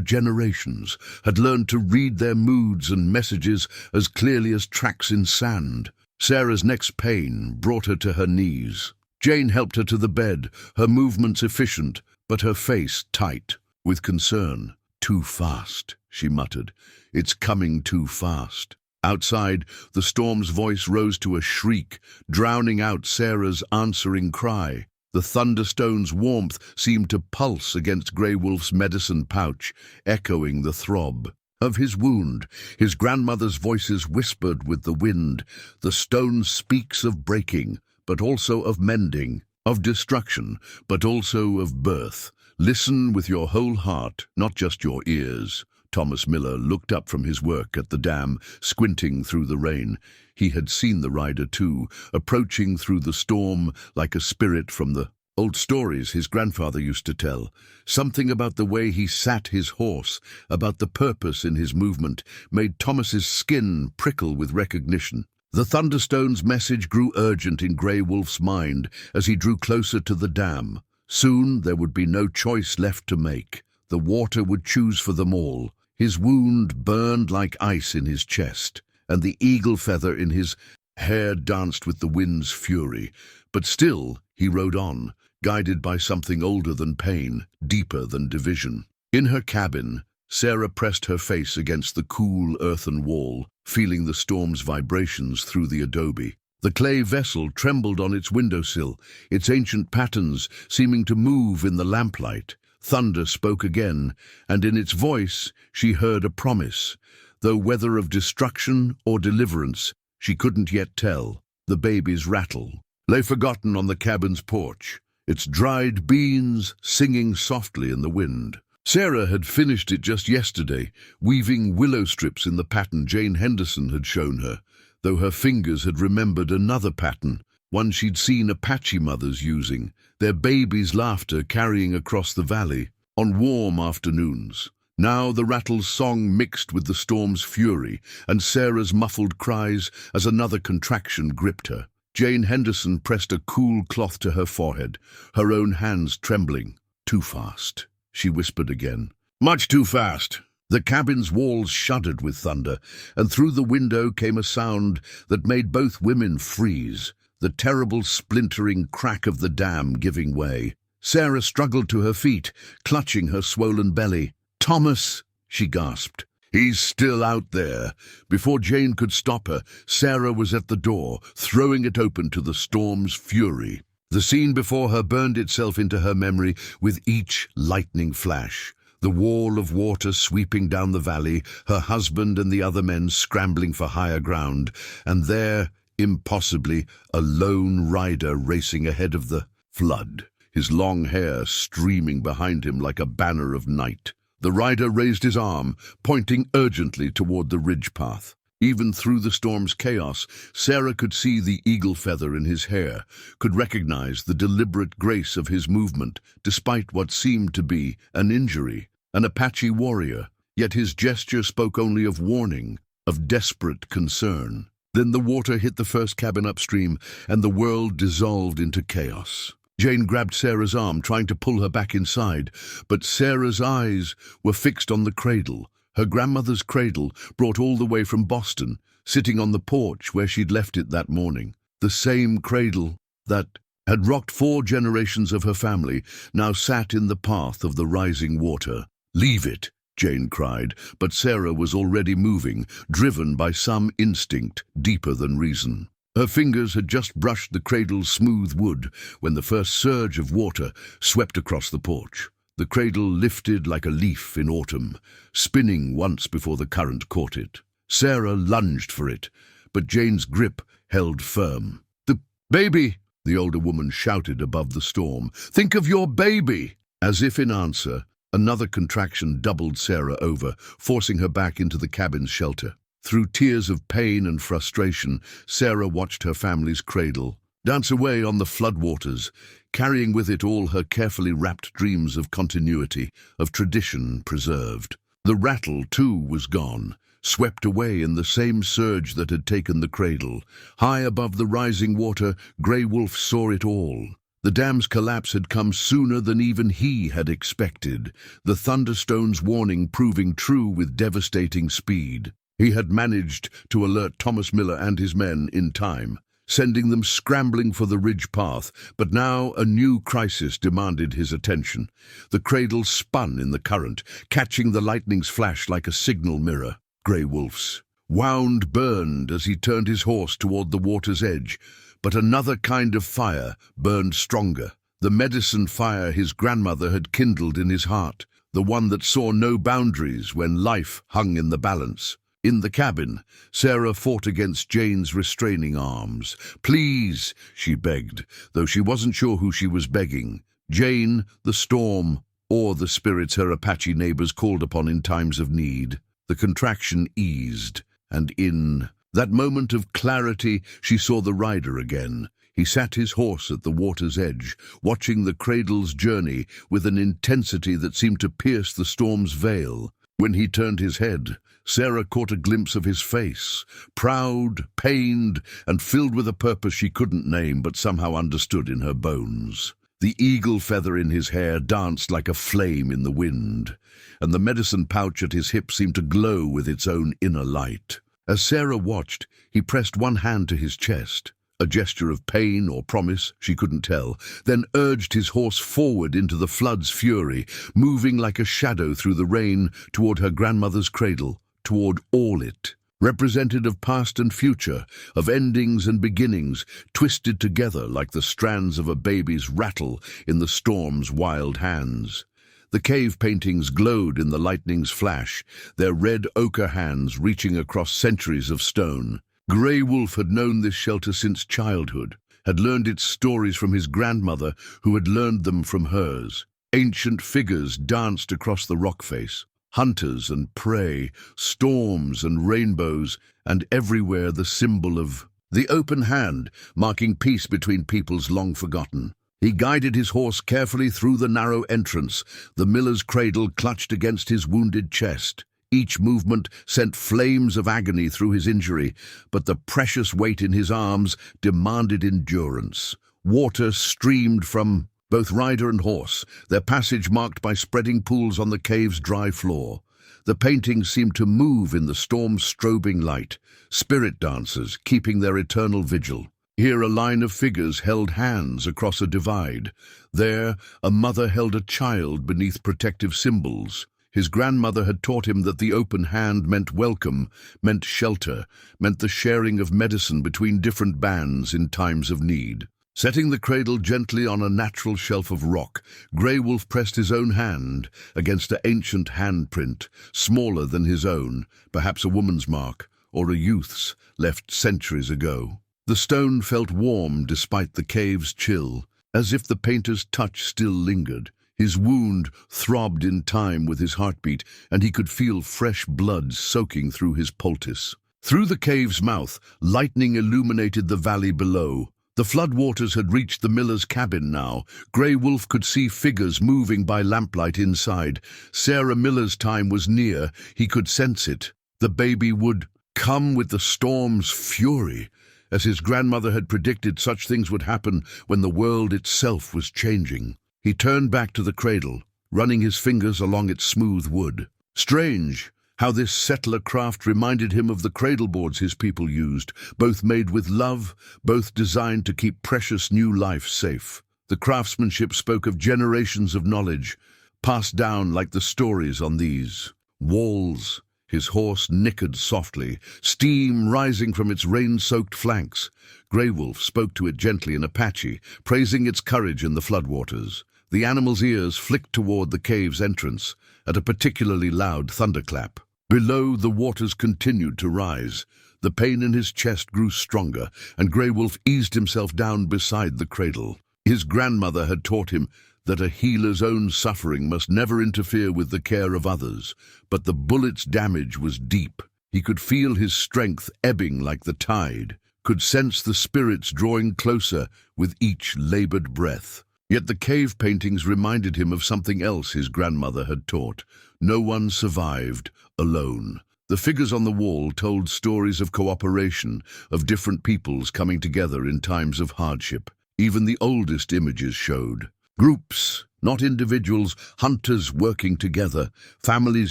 generations, had learned to read their moods and messages as clearly as tracks in sand. Sarah's next pain brought her to her knees. Jane helped her to the bed, her movements efficient, but her face tight, with concern. "Too fast," she muttered. "It's coming too fast." Outside, the storm's voice rose to a shriek, drowning out Sarah's answering cry. The thunderstone's warmth seemed to pulse against Grey Wolf's medicine pouch, echoing the throb of his wound. His grandmother's voices whispered with the wind. The stone speaks of breaking, but also of mending, of destruction, but also of birth. Listen with your whole heart, not just your ears. Thomas Miller looked up from his work at the dam, squinting through the rain. He had seen the rider too, approaching through the storm like a spirit from the old stories his grandfather used to tell. Something about the way he sat his horse, about the purpose in his movement, made Thomas's skin prickle with recognition. The Thunderstone's message grew urgent in Grey Wolf's mind as he drew closer to the dam. Soon there would be no choice left to make. The water would choose for them all. His wound burned like ice in his chest, and the eagle feather in his hair danced with the wind's fury. But still he rode on, guided by something older than pain, deeper than division. In her cabin, Sarah pressed her face against the cool earthen wall, feeling the storm's vibrations through the adobe. The clay vessel trembled on its windowsill, its ancient patterns seeming to move in the lamplight. Thunder spoke again, and in its voice she heard a promise, though whether of destruction or deliverance she couldn't yet tell. The baby's rattle lay forgotten on the cabin's porch, its dried beans singing softly in the wind. Sarah had finished it just yesterday, weaving willow strips in the pattern Jane Henderson had shown her, though her fingers had remembered another pattern, one she'd seen Apache mothers using, their babies' laughter carrying across the valley on warm afternoons. Now the rattle's song mixed with the storm's fury, and Sarah's muffled cries as another contraction gripped her. Jane Henderson pressed a cool cloth to her forehead, her own hands trembling. "Too fast," she whispered again. "Much too fast." The cabin's walls shuddered with thunder, and through the window came a sound that made both women freeze, the terrible splintering crack of the dam giving way. Sarah struggled to her feet, clutching her swollen belly. "Thomas!" she gasped. "He's still out there." Before Jane could stop her, Sarah was at the door, throwing it open to the storm's fury. The scene before her burned itself into her memory with each lightning flash. The wall of water sweeping down the valley, her husband and the other men scrambling for higher ground, and there, impossibly, a lone rider racing ahead of the flood, his long hair streaming behind him like a banner of night. The rider raised his arm, pointing urgently toward the ridge path. Even through the storm's chaos, Sarah could see the eagle feather in his hair, could recognize the deliberate grace of his movement, despite what seemed to be an injury. An Apache warrior, yet his gesture spoke only of warning, of desperate concern. Then the water hit the first cabin upstream, and the world dissolved into chaos. Jane grabbed Sarah's arm, trying to pull her back inside, but Sarah's eyes were fixed on the cradle, her grandmother's cradle, brought all the way from Boston, sitting on the porch where she'd left it that morning. The same cradle that had rocked 4 generations of her family now sat in the path of the rising water. "Leave it," Jane cried, but Sarah was already moving, driven by some instinct deeper than reason. Her fingers had just brushed the cradle's smooth wood when the first surge of water swept across the porch. The cradle lifted like a leaf in autumn, spinning once before the current caught it. Sarah lunged for it, but Jane's grip held firm. "The baby!" the older woman shouted above the storm. "Think of your baby!" As if in answer, another contraction doubled Sarah over, forcing her back into the cabin's shelter. Through tears of pain and frustration, Sarah watched her family's cradle, dance away on the floodwaters, carrying with it all her carefully wrapped dreams of continuity, of tradition preserved. The rattle, too, was gone, swept away in the same surge that had taken the cradle. High above the rising water, Grey Wolf saw it all. The dam's collapse had come sooner than even he had expected, the Thunderstone's warning proving true with devastating speed. He had managed to alert Thomas Miller and his men in time, sending them scrambling for the ridge path, but now a new crisis demanded his attention. The cradle spun in the current, catching the lightning's flash like a signal mirror. Grey Wolf's wound burned as he turned his horse toward the water's edge, but another kind of fire burned stronger, the medicine fire his grandmother had kindled in his heart, the one that saw no boundaries when life hung in the balance. In the cabin, Sarah fought against Jane's restraining arms. "Please," she begged, though she wasn't sure who she was begging. Jane, the storm, or the spirits her Apache neighbors called upon in times of need. The contraction eased, and in that moment of clarity she saw the rider again. He sat his horse at the water's edge, watching the cradle's journey with an intensity that seemed to pierce the storm's veil. When he turned his head, Sarah caught a glimpse of his face, proud, pained, and filled with a purpose she couldn't name but somehow understood in her bones. The eagle feather in his hair danced like a flame in the wind, and the medicine pouch at his hip seemed to glow with its own inner light. As Sarah watched, he pressed one hand to his chest, a gesture of pain or promise, she couldn't tell, then urged his horse forward into the flood's fury, moving like a shadow through the rain toward her grandmother's cradle, toward all it, representative of past and future, of endings and beginnings, twisted together like the strands of a baby's rattle in the storm's wild hands. The cave paintings glowed in the lightning's flash, their red ochre hands reaching across centuries of stone. Grey Wolf had known this shelter since childhood, had learned its stories from his grandmother, who had learned them from hers. Ancient figures danced across the rock face, hunters and prey, storms and rainbows, and everywhere the symbol of the open hand, marking peace between peoples long forgotten. He guided his horse carefully through the narrow entrance, the miller's cradle clutched against his wounded chest. Each movement sent flames of agony through his injury, but the precious weight in his arms demanded endurance. Water streamed from both rider and horse, their passage marked by spreading pools on the cave's dry floor. The paintings seemed to move in the storm's strobing light, spirit dancers keeping their eternal vigil. Here a line of figures held hands across a divide. There a mother held a child beneath protective symbols. His grandmother had taught him that the open hand meant welcome, meant shelter, meant the sharing of medicine between different bands in times of need. Setting the cradle gently on a natural shelf of rock, Grey Wolf pressed his own hand against an ancient handprint, smaller than his own, perhaps a woman's mark, or a youth's, left centuries ago. The stone felt warm despite the cave's chill, as if the painter's touch still lingered. His wound throbbed in time with his heartbeat, and he could feel fresh blood soaking through his poultice. Through the cave's mouth, lightning illuminated the valley below. The floodwaters had reached the miller's cabin now. Grey Wolf could see figures moving by lamplight inside. Sarah Miller's time was near. He could sense it. The baby would come with the storm's fury. As his grandmother had predicted, such things would happen when the world itself was changing. He turned back to the cradle, running his fingers along its smooth wood. Strange how this settler craft reminded him of the cradle boards his people used, both made with love, both designed to keep precious new life safe. The craftsmanship spoke of generations of knowledge, passed down like the stories on these walls. His horse nickered softly, steam rising from its rain-soaked flanks. Grey Wolf spoke to it gently in Apache, praising its courage in the floodwaters. The animal's ears flicked toward the cave's entrance, at a particularly loud thunderclap. Below, the waters continued to rise. The pain in his chest grew stronger, and Grey Wolf eased himself down beside the cradle. His grandmother had taught him that a healer's own suffering must never interfere with the care of others, but the bullet's damage was deep. He could feel his strength ebbing like the tide. could sense the spirits drawing closer with each labored breath. Yet the cave paintings reminded him of something else his grandmother had taught. No one survived alone. The figures on the wall told stories of cooperation, of different peoples coming together in times of hardship. Even the oldest images showed groups, not individuals, hunters working together, families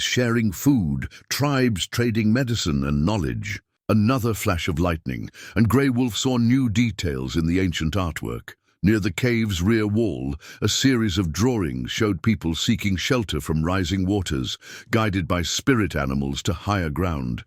sharing food, tribes trading medicine and knowledge. Another flash of lightning, and Grey Wolf saw new details in the ancient artwork. Near the cave's rear wall, a series of drawings showed people seeking shelter from rising waters, guided by spirit animals to higher ground.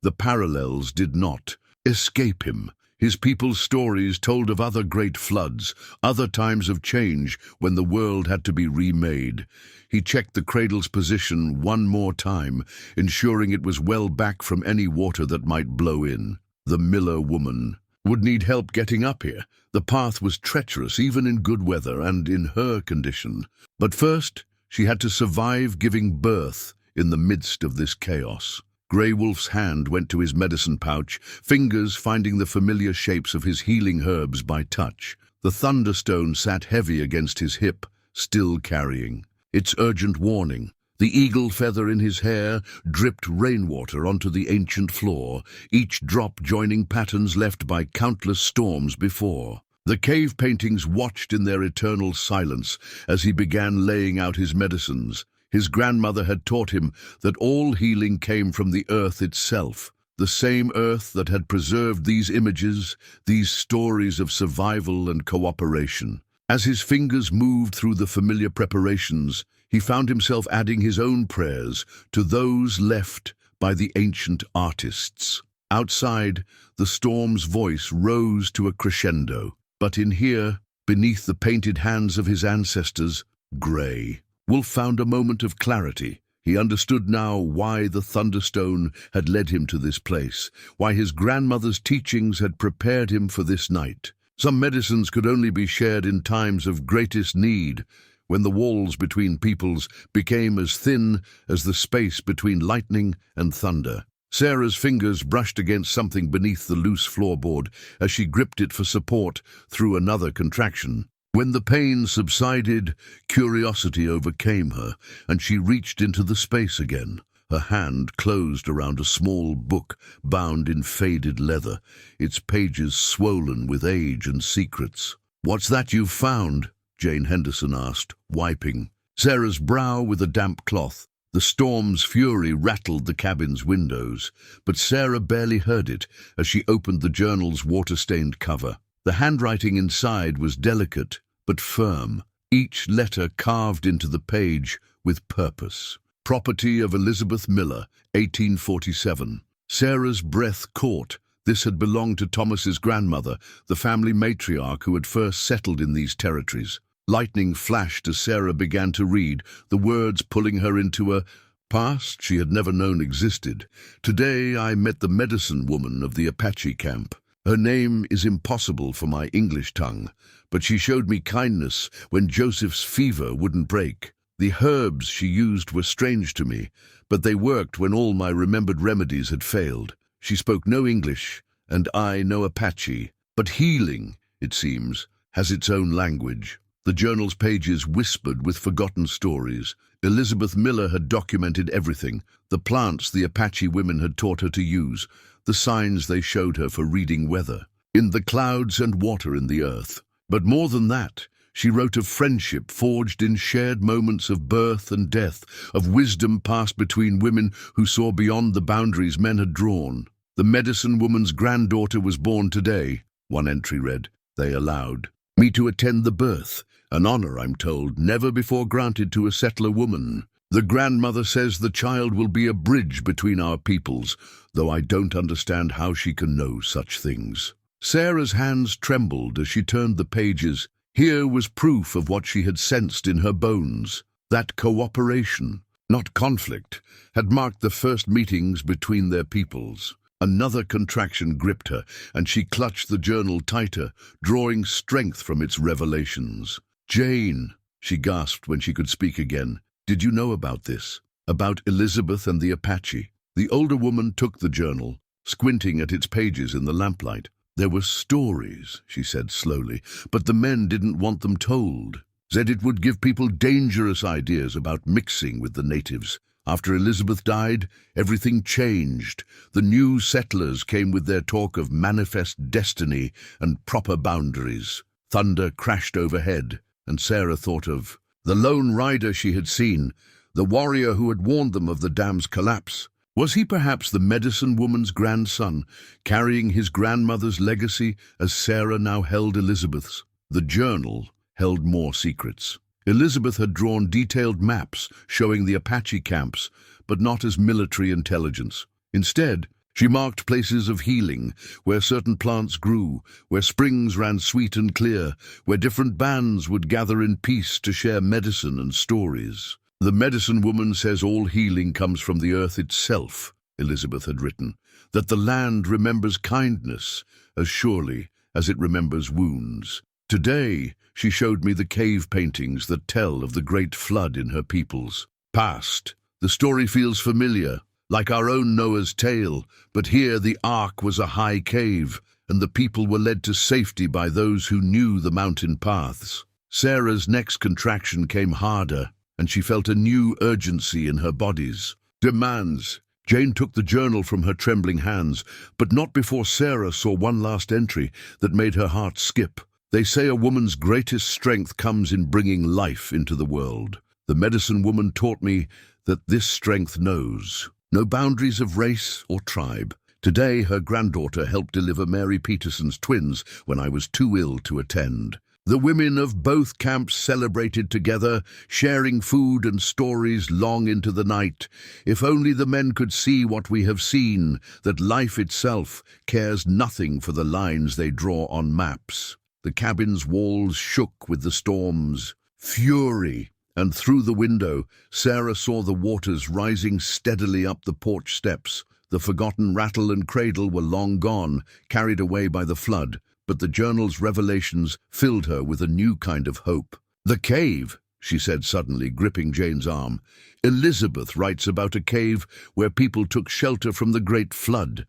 The parallels did not escape him. His people's stories told of other great floods, other times of change when the world had to be remade. He checked the cradle's position one more time, ensuring it was well back from any water that might blow in. The miller woman would need help getting up here. The path was treacherous even in good weather and in her condition. But first, she had to survive giving birth in the midst of this chaos. Grey Wolf's hand went to his medicine pouch, fingers finding the familiar shapes of his healing herbs by touch. The thunderstone sat heavy against his hip, still carrying its urgent warning. The eagle feather in his hair dripped rainwater onto the ancient floor, each drop joining patterns left by countless storms before. The cave paintings watched in their eternal silence as he began laying out his medicines. His grandmother had taught him that all healing came from the earth itself, the same earth that had preserved these images, these stories of survival and cooperation. As his fingers moved through the familiar preparations, he found himself adding his own prayers to those left by the ancient artists. Outside, the storm's voice rose to a crescendo, but in here, beneath the painted hands of his ancestors, Grey Wolf found a moment of clarity. He understood now why the Thunderstone had led him to this place, why his grandmother's teachings had prepared him for this night. Some medicines could only be shared in times of greatest need, when the walls between peoples became as thin as the space between lightning and thunder. Sarah's fingers brushed against something beneath the loose floorboard as she gripped it for support through another contraction. When the pain subsided, curiosity overcame her, and she reached into the space again. Her hand closed around a small book bound in faded leather, its pages swollen with age and secrets. "What's that you've found?" Jane Henderson asked, wiping Sarah's brow with a damp cloth. The storm's fury rattled the cabin's windows, but Sarah barely heard it as she opened the journal's water-stained cover. The handwriting inside was delicate but firm, each letter carved into the page with purpose. Property of Elizabeth Miller, 1847. Sarah's breath caught. This had belonged to Thomas's grandmother, the family matriarch who had first settled in these territories. Lightning flashed as Sarah began to read, the words pulling her into a past she had never known existed. "Today I met the medicine woman of the Apache camp. Her name is impossible for my English tongue, but she showed me kindness when Joseph's fever wouldn't break. The herbs she used were strange to me, but they worked when all my remembered remedies had failed. She spoke no English, and I no Apache, but healing, it seems, has its own language." The journal's pages whispered with forgotten stories. Elizabeth Miller had documented everything, the plants the Apache women had taught her to use, the signs they showed her for reading weather, in the clouds and water in the earth. But more than that, she wrote of friendship forged in shared moments of birth and death, of wisdom passed between women who saw beyond the boundaries men had drawn. "The medicine woman's granddaughter was born today," one entry read. They allowed me to attend the birth, an honor, I'm told, never before granted to a settler woman. The grandmother says the child will be a bridge between our peoples, though I don't understand how she can know such things. Sarah's hands trembled as she turned the pages. Here was proof of what she had sensed in her bones. That cooperation, not conflict, had marked the first meetings between their peoples. Another contraction gripped her, and she clutched the journal tighter, drawing strength from its revelations. "Jane," she gasped when she could speak again, "did you know about this? About Elizabeth and the Apache?" The older woman took the journal, squinting at its pages in the lamplight. There were stories, she said slowly, but the men didn't want them told. Said it would give people dangerous ideas about mixing with the natives. After Elizabeth died, everything changed. The new settlers came with their talk of manifest destiny and proper boundaries. Thunder crashed overhead, and Sarah thought of the lone rider she had seen, the warrior who had warned them of the dam's collapse. Was he perhaps the medicine woman's grandson, carrying his grandmother's legacy as Sarah now held Elizabeth's? The journal held more secrets. Elizabeth had drawn detailed maps showing the Apache camps, but not as military intelligence. Instead, she marked places of healing, where certain plants grew, where springs ran sweet and clear, where different bands would gather in peace to share medicine and stories. The medicine woman says all healing comes from the earth itself, Elizabeth had written, that the land remembers kindness as surely as it remembers wounds. Today, she showed me the cave paintings that tell of the great flood in her people's past. The story feels familiar, like our own Noah's tale, but here the ark was a high cave, and the people were led to safety by those who knew the mountain paths. Sarah's next contraction came harder, and she felt a new urgency in her bodies. Demands. Jane took the journal from her trembling hands, but not before Sarah saw one last entry that made her heart skip. They say a woman's greatest strength comes in bringing life into the world. The medicine woman taught me that this strength knows no boundaries of race or tribe. Today, her granddaughter helped deliver Mary Peterson's twins when I was too ill to attend. The women of both camps celebrated together, sharing food and stories long into the night. If only the men could see what we have seen, that life itself cares nothing for the lines they draw on maps. The cabin's walls shook with the storm's fury, and through the window, Sarah saw the waters rising steadily up the porch steps. The forgotten rattle and cradle were long gone, carried away by the flood, but the journal's revelations filled her with a new kind of hope. "The cave," she said suddenly, gripping Jane's arm. "Elizabeth writes about a cave where people took shelter from the great flood.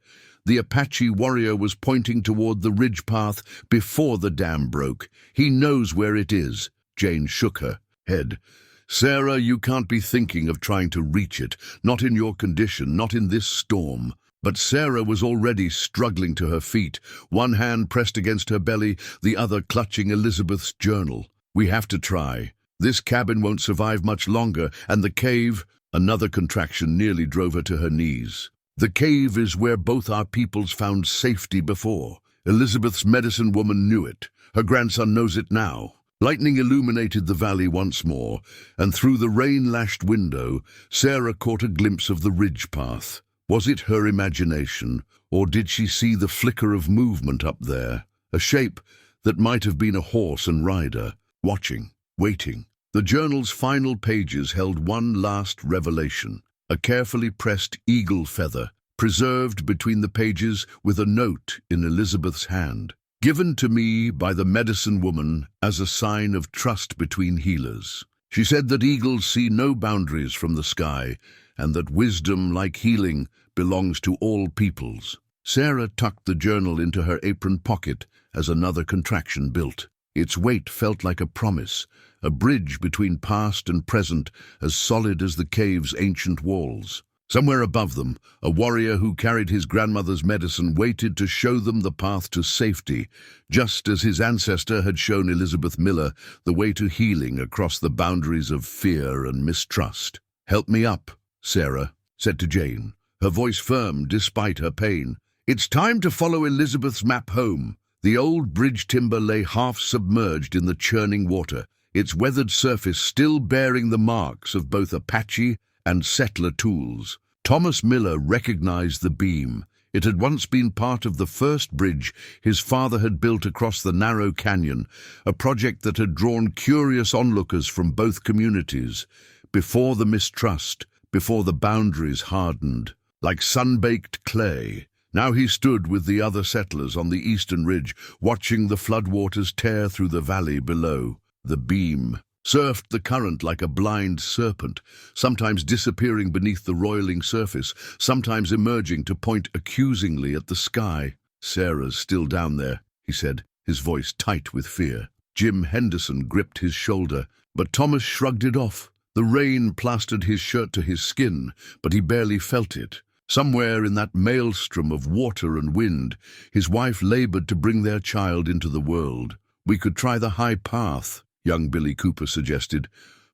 The Apache warrior was pointing toward the ridge path before the dam broke. He knows where it is." Jane shook her head. "Sarah, you can't be thinking of trying to reach it, not in your condition, not in this storm." But Sarah was already struggling to her feet, one hand pressed against her belly, the other clutching Elizabeth's journal. "We have to try. This cabin won't survive much longer, and the cave—" Another contraction nearly drove her to her knees. "The cave is where both our peoples found safety before. Elizabeth's medicine woman knew it. Her grandson knows it now." Lightning illuminated the valley once more, and through the rain-lashed window, Sarah caught a glimpse of the ridge path. Was it her imagination, or did she see the flicker of movement up there? A shape that might have been a horse and rider, watching, waiting. The journal's final pages held one last revelation. A carefully pressed eagle feather, preserved between the pages with a note in Elizabeth's hand. "Given to me by the medicine woman as a sign of trust between healers." She said that eagles see no boundaries from the sky, and that wisdom, like healing, belongs to all peoples. Sarah tucked the journal into her apron pocket as another contraction built. Its weight felt like a promise, a bridge between past and present, as solid as the cave's ancient walls. Somewhere above them, a warrior who carried his grandmother's medicine waited to show them the path to safety, just as his ancestor had shown Elizabeth Miller the way to healing across the boundaries of fear and mistrust. "Help me up," Sarah said to Jane, her voice firm despite her pain. "It's time to follow Elizabeth's map home." The old bridge timber lay half submerged in the churning water, its weathered surface still bearing the marks of both Apache and settler tools. Thomas Miller recognized the beam. It had once been part of the first bridge his father had built across the narrow canyon, a project that had drawn curious onlookers from both communities. Before the mistrust, before the boundaries hardened, like sun-baked clay, now he stood with the other settlers on the eastern ridge, watching the floodwaters tear through the valley below. The beam surfed the current like a blind serpent, sometimes disappearing beneath the roiling surface, sometimes emerging to point accusingly at the sky. "Sarah's still down there," he said, his voice tight with fear. Jim Henderson gripped his shoulder, but Thomas shrugged it off. The rain plastered his shirt to his skin, but he barely felt it. Somewhere in that maelstrom of water and wind, his wife labored to bring their child into the world. "We could try the high path," young Billy Cooper suggested,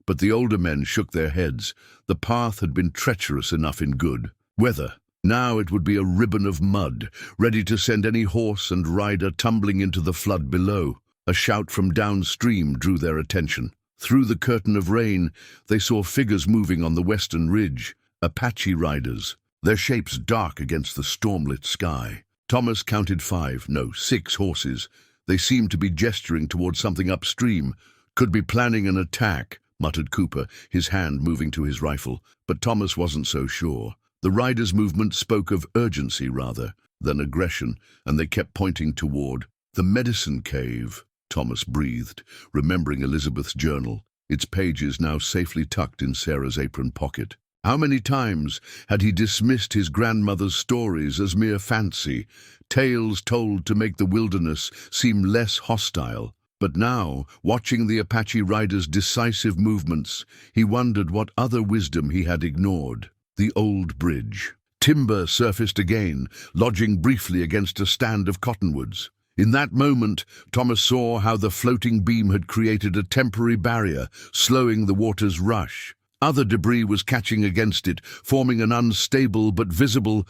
but the older men shook their heads. The path had been treacherous enough in good weather. Now it would be a ribbon of mud, ready to send any horse and rider tumbling into the flood below. A shout from downstream drew their attention. Through the curtain of rain, they saw figures moving on the western ridge, Apache riders, their shapes dark against the stormlit sky. Thomas counted 6 horses. They seemed to be gesturing towards something upstream. "Could be planning an attack," muttered Cooper, his hand moving to his rifle, but Thomas wasn't so sure. The riders' movement spoke of urgency rather than aggression, and they kept pointing toward the medicine cave. Thomas breathed, remembering Elizabeth's journal, its pages now safely tucked in Sarah's apron pocket. How many times had he dismissed his grandmother's stories as mere fancy, tales told to make the wilderness seem less hostile? But now, watching the Apache riders' decisive movements, he wondered what other wisdom he had ignored. The old bridge. Timber surfaced again, lodging briefly against a stand of cottonwoods. In that moment, Thomas saw how the floating beam had created a temporary barrier, slowing the water's rush. Other debris was catching against it, forming an unstable but visible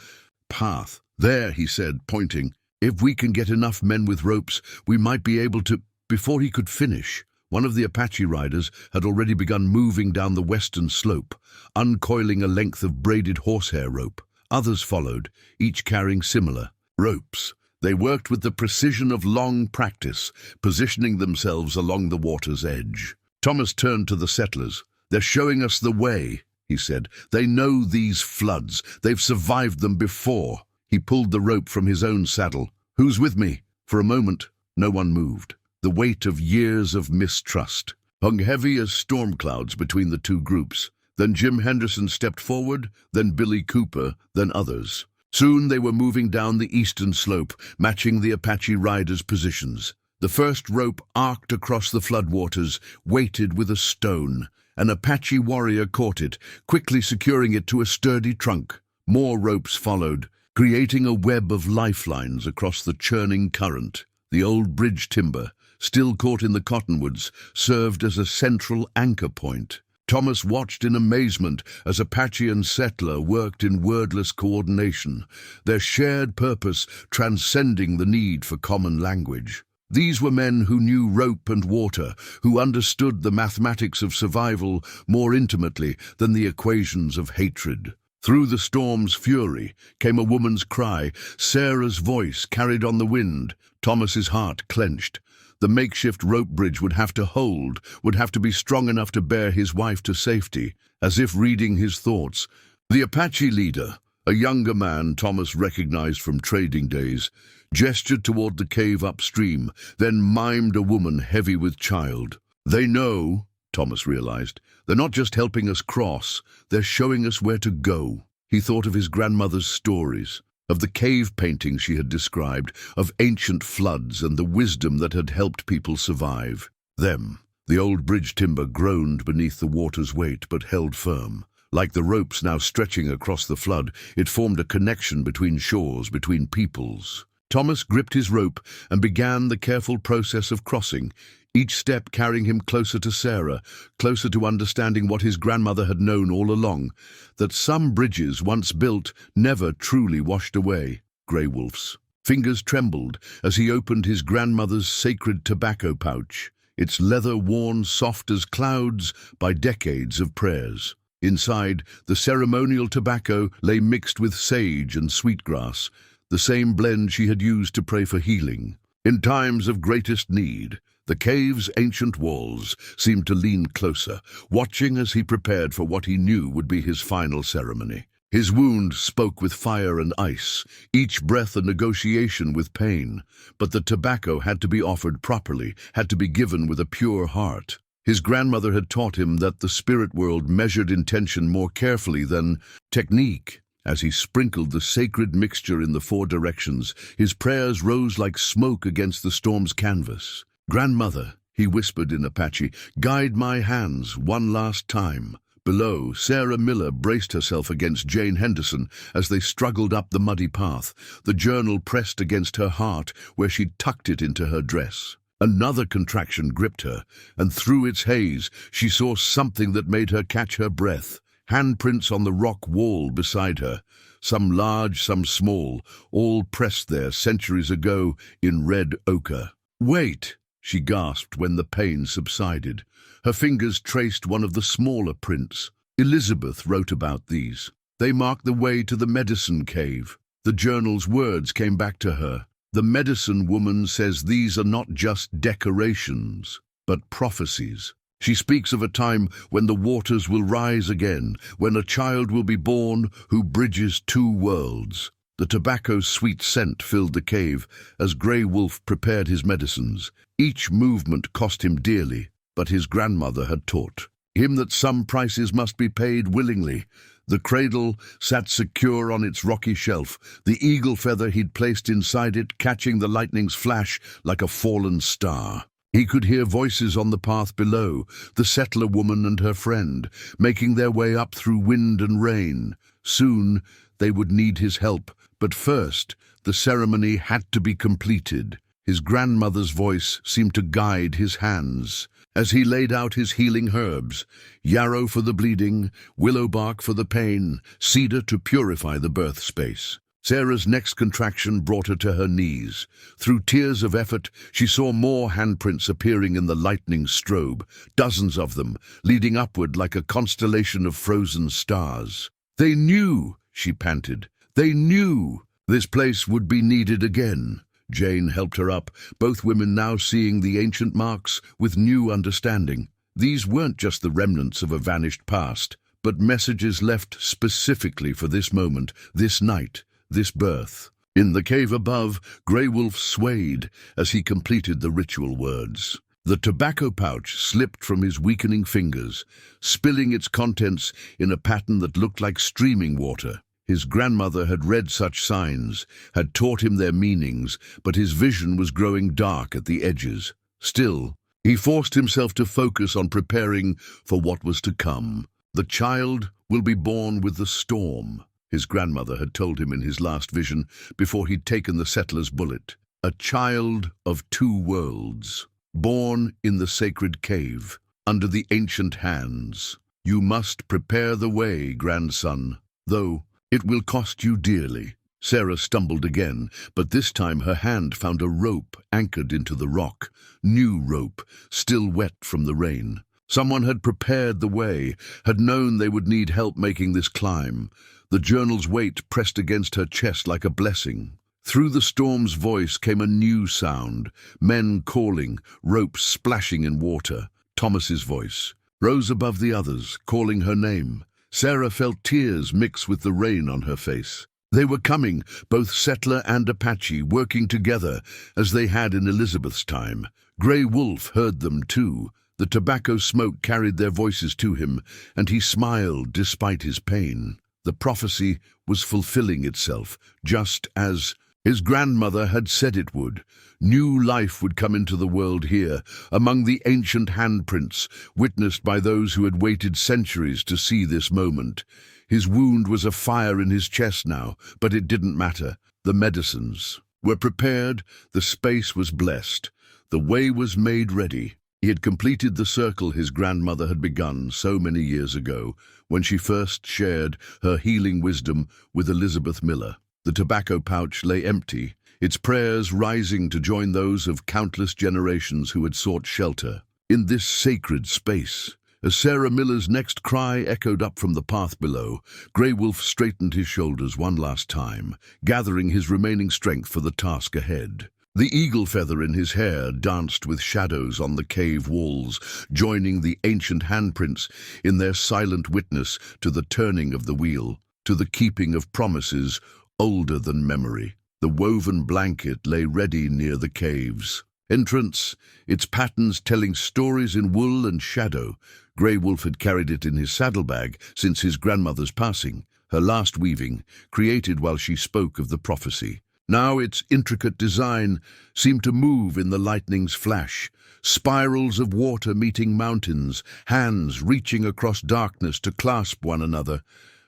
path. "There," he said, pointing. "If we can get enough men with ropes, we might be able to—" Before he could finish, one of the Apache riders had already begun moving down the western slope, uncoiling a length of braided horsehair rope. Others followed, each carrying similar ropes. They worked with the precision of long practice, positioning themselves along the water's edge. Thomas turned to the settlers. "They're showing us the way," he said. "They know these floods. They've survived them before." He pulled the rope from his own saddle. "Who's with me?" For a moment, no one moved. The weight of years of mistrust hung heavy as storm clouds between the two groups. Then Jim Henderson stepped forward, then Billy Cooper, then others. Soon they were moving down the eastern slope, matching the Apache riders' positions. The first rope arced across the floodwaters, weighted with a stone. An Apache warrior caught it, quickly securing it to a sturdy trunk. More ropes followed, creating a web of lifelines across the churning current. The old bridge timber, still caught in the cottonwoods, served as a central anchor point. Thomas watched in amazement as Apache and settler worked in wordless coordination, their shared purpose transcending the need for common language. These were men who knew rope and water, who understood the mathematics of survival more intimately than the equations of hatred. Through the storm's fury came a woman's cry, Sarah's voice carried on the wind. Thomas's heart clenched. The makeshift rope bridge would have to hold, would have to be strong enough to bear his wife to safety. As if reading his thoughts, the Apache leader, a younger man Thomas recognized from trading days, gestured toward the cave upstream, then mimed a woman heavy with child. "They know," Thomas realized. "They're not just helping us cross, they're showing us where to go." He thought of his grandmother's stories, of the cave paintings she had described, of ancient floods and the wisdom that had helped people survive. Them. The old bridge timber groaned beneath the water's weight but held firm. Like the ropes now stretching across the flood, it formed a connection between shores, between peoples. Thomas gripped his rope and began the careful process of crossing, each step carrying him closer to Sarah, closer to understanding what his grandmother had known all along, that some bridges once built never truly washed away. Grey Wolf's fingers trembled as he opened his grandmother's sacred tobacco pouch, its leather worn soft as clouds by decades of prayers. Inside, the ceremonial tobacco lay mixed with sage and sweetgrass, the same blend she had used to pray for healing. In times of greatest need, the cave's ancient walls seemed to lean closer, watching as he prepared for what he knew would be his final ceremony. His wound spoke with fire and ice, each breath a negotiation with pain, but the tobacco had to be offered properly, had to be given with a pure heart. His grandmother had taught him that the spirit world measured intention more carefully than technique. As he sprinkled the sacred mixture in the four directions, his prayers rose like smoke against the storm's canvas. "Grandmother," he whispered in Apache, "guide my hands one last time." Below, Sarah Miller braced herself against Jane Henderson as they struggled up the muddy path, the journal pressed against her heart where she'd tucked it into her dress. Another contraction gripped her, and through its haze she saw something that made her catch her breath. Handprints on the rock wall beside her, some large, some small, all pressed there centuries ago in red ochre. "Wait!" she gasped when the pain subsided. Her fingers traced one of the smaller prints. Elizabeth wrote about these. They marked the way to the medicine cave. The journal's words came back to her. "The medicine woman says these are not just decorations, but prophecies. She speaks of a time when the waters will rise again, when a child will be born who bridges two worlds." The tobacco's sweet scent filled the cave as Grey Wolf prepared his medicines. Each movement cost him dearly, but his grandmother had taught him that some prices must be paid willingly. The cradle sat secure on its rocky shelf, the eagle feather he'd placed inside it catching the lightning's flash like a fallen star. He could hear voices on the path below, the settler woman and her friend, making their way up through wind and rain. Soon they would need his help, but first the ceremony had to be completed. His grandmother's voice seemed to guide his hands as he laid out his healing herbs: yarrow for the bleeding, willow bark for the pain, cedar to purify the birth space. Sarah's next contraction brought her to her knees. Through tears of effort, she saw more handprints appearing in the lightning strobe, dozens of them, leading upward like a constellation of frozen stars. "They knew," she panted. "They knew this place would be needed again." Jane helped her up, both women now seeing the ancient marks with new understanding. These weren't just the remnants of a vanished past, but messages left specifically for this moment, this night, this birth. In the cave above, Grey Wolf swayed as he completed the ritual words. The tobacco pouch slipped from his weakening fingers, spilling its contents in a pattern that looked like streaming water. His grandmother had read such signs, had taught him their meanings, but his vision was growing dark at the edges. Still, he forced himself to focus on preparing for what was to come. "The child will be born with the storm," his grandmother had told him in his last vision before he'd taken the settler's bullet. "A child of two worlds, born in the sacred cave, under the ancient hands. You must prepare the way, grandson, though it will cost you dearly." Sarah stumbled again, but this time her hand found a rope anchored into the rock. New rope, still wet from the rain. Someone had prepared the way, had known they would need help making this climb. The journal's weight pressed against her chest like a blessing. Through the storm's voice came a new sound, men calling, ropes splashing in water. Thomas's voice rose above the others, calling her name. Sarah felt tears mix with the rain on her face. They were coming, both settler and Apache, working together as they had in Elizabeth's time. Grey Wolf heard them too. The tobacco smoke carried their voices to him, and he smiled despite his pain. The prophecy was fulfilling itself, just as his grandmother had said it would. New life would come into the world here, among the ancient handprints, witnessed by those who had waited centuries to see this moment. His wound was a fire in his chest now, but it didn't matter. The medicines were prepared, the space was blessed, the way was made ready. He had completed the circle his grandmother had begun so many years ago, when she first shared her healing wisdom with Elizabeth Miller. The tobacco pouch lay empty, its prayers rising to join those of countless generations who had sought shelter in this sacred space. As Sarah Miller's next cry echoed up from the path below, Grey Wolf straightened his shoulders one last time, gathering his remaining strength for the task ahead. The eagle feather in his hair danced with shadows on the cave walls, joining the ancient handprints in their silent witness to the turning of the wheel, to the keeping of promises older than memory. The woven blanket lay ready near the cave's entrance, its patterns telling stories in wool and shadow. Grey Wolf had carried it in his saddlebag since his grandmother's passing. her last weaving, created while she spoke of the prophecy. Now its intricate design seemed to move in the lightning's flash, spirals of water meeting mountains, hands reaching across darkness to clasp one another,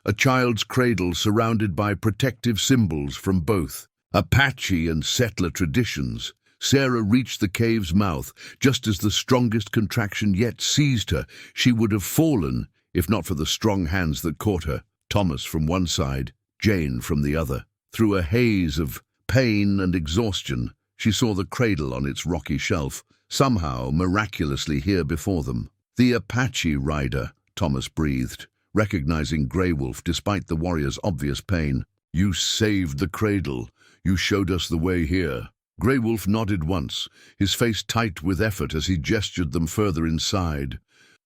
a child's cradle surrounded by protective symbols from both Apache and settler traditions. Sarah reached the cave's mouth just as the strongest contraction yet seized her. She would have fallen if not for the strong hands that caught her, Thomas from one side, Jane from the other. Through a haze of pain and exhaustion, she saw the cradle on its rocky shelf, somehow miraculously here before them. "The Apache rider," Thomas breathed, recognizing Grey Wolf despite the warrior's obvious pain. "You saved the cradle. You showed us the way here." Grey Wolf nodded once, his face tight with effort as he gestured them further inside.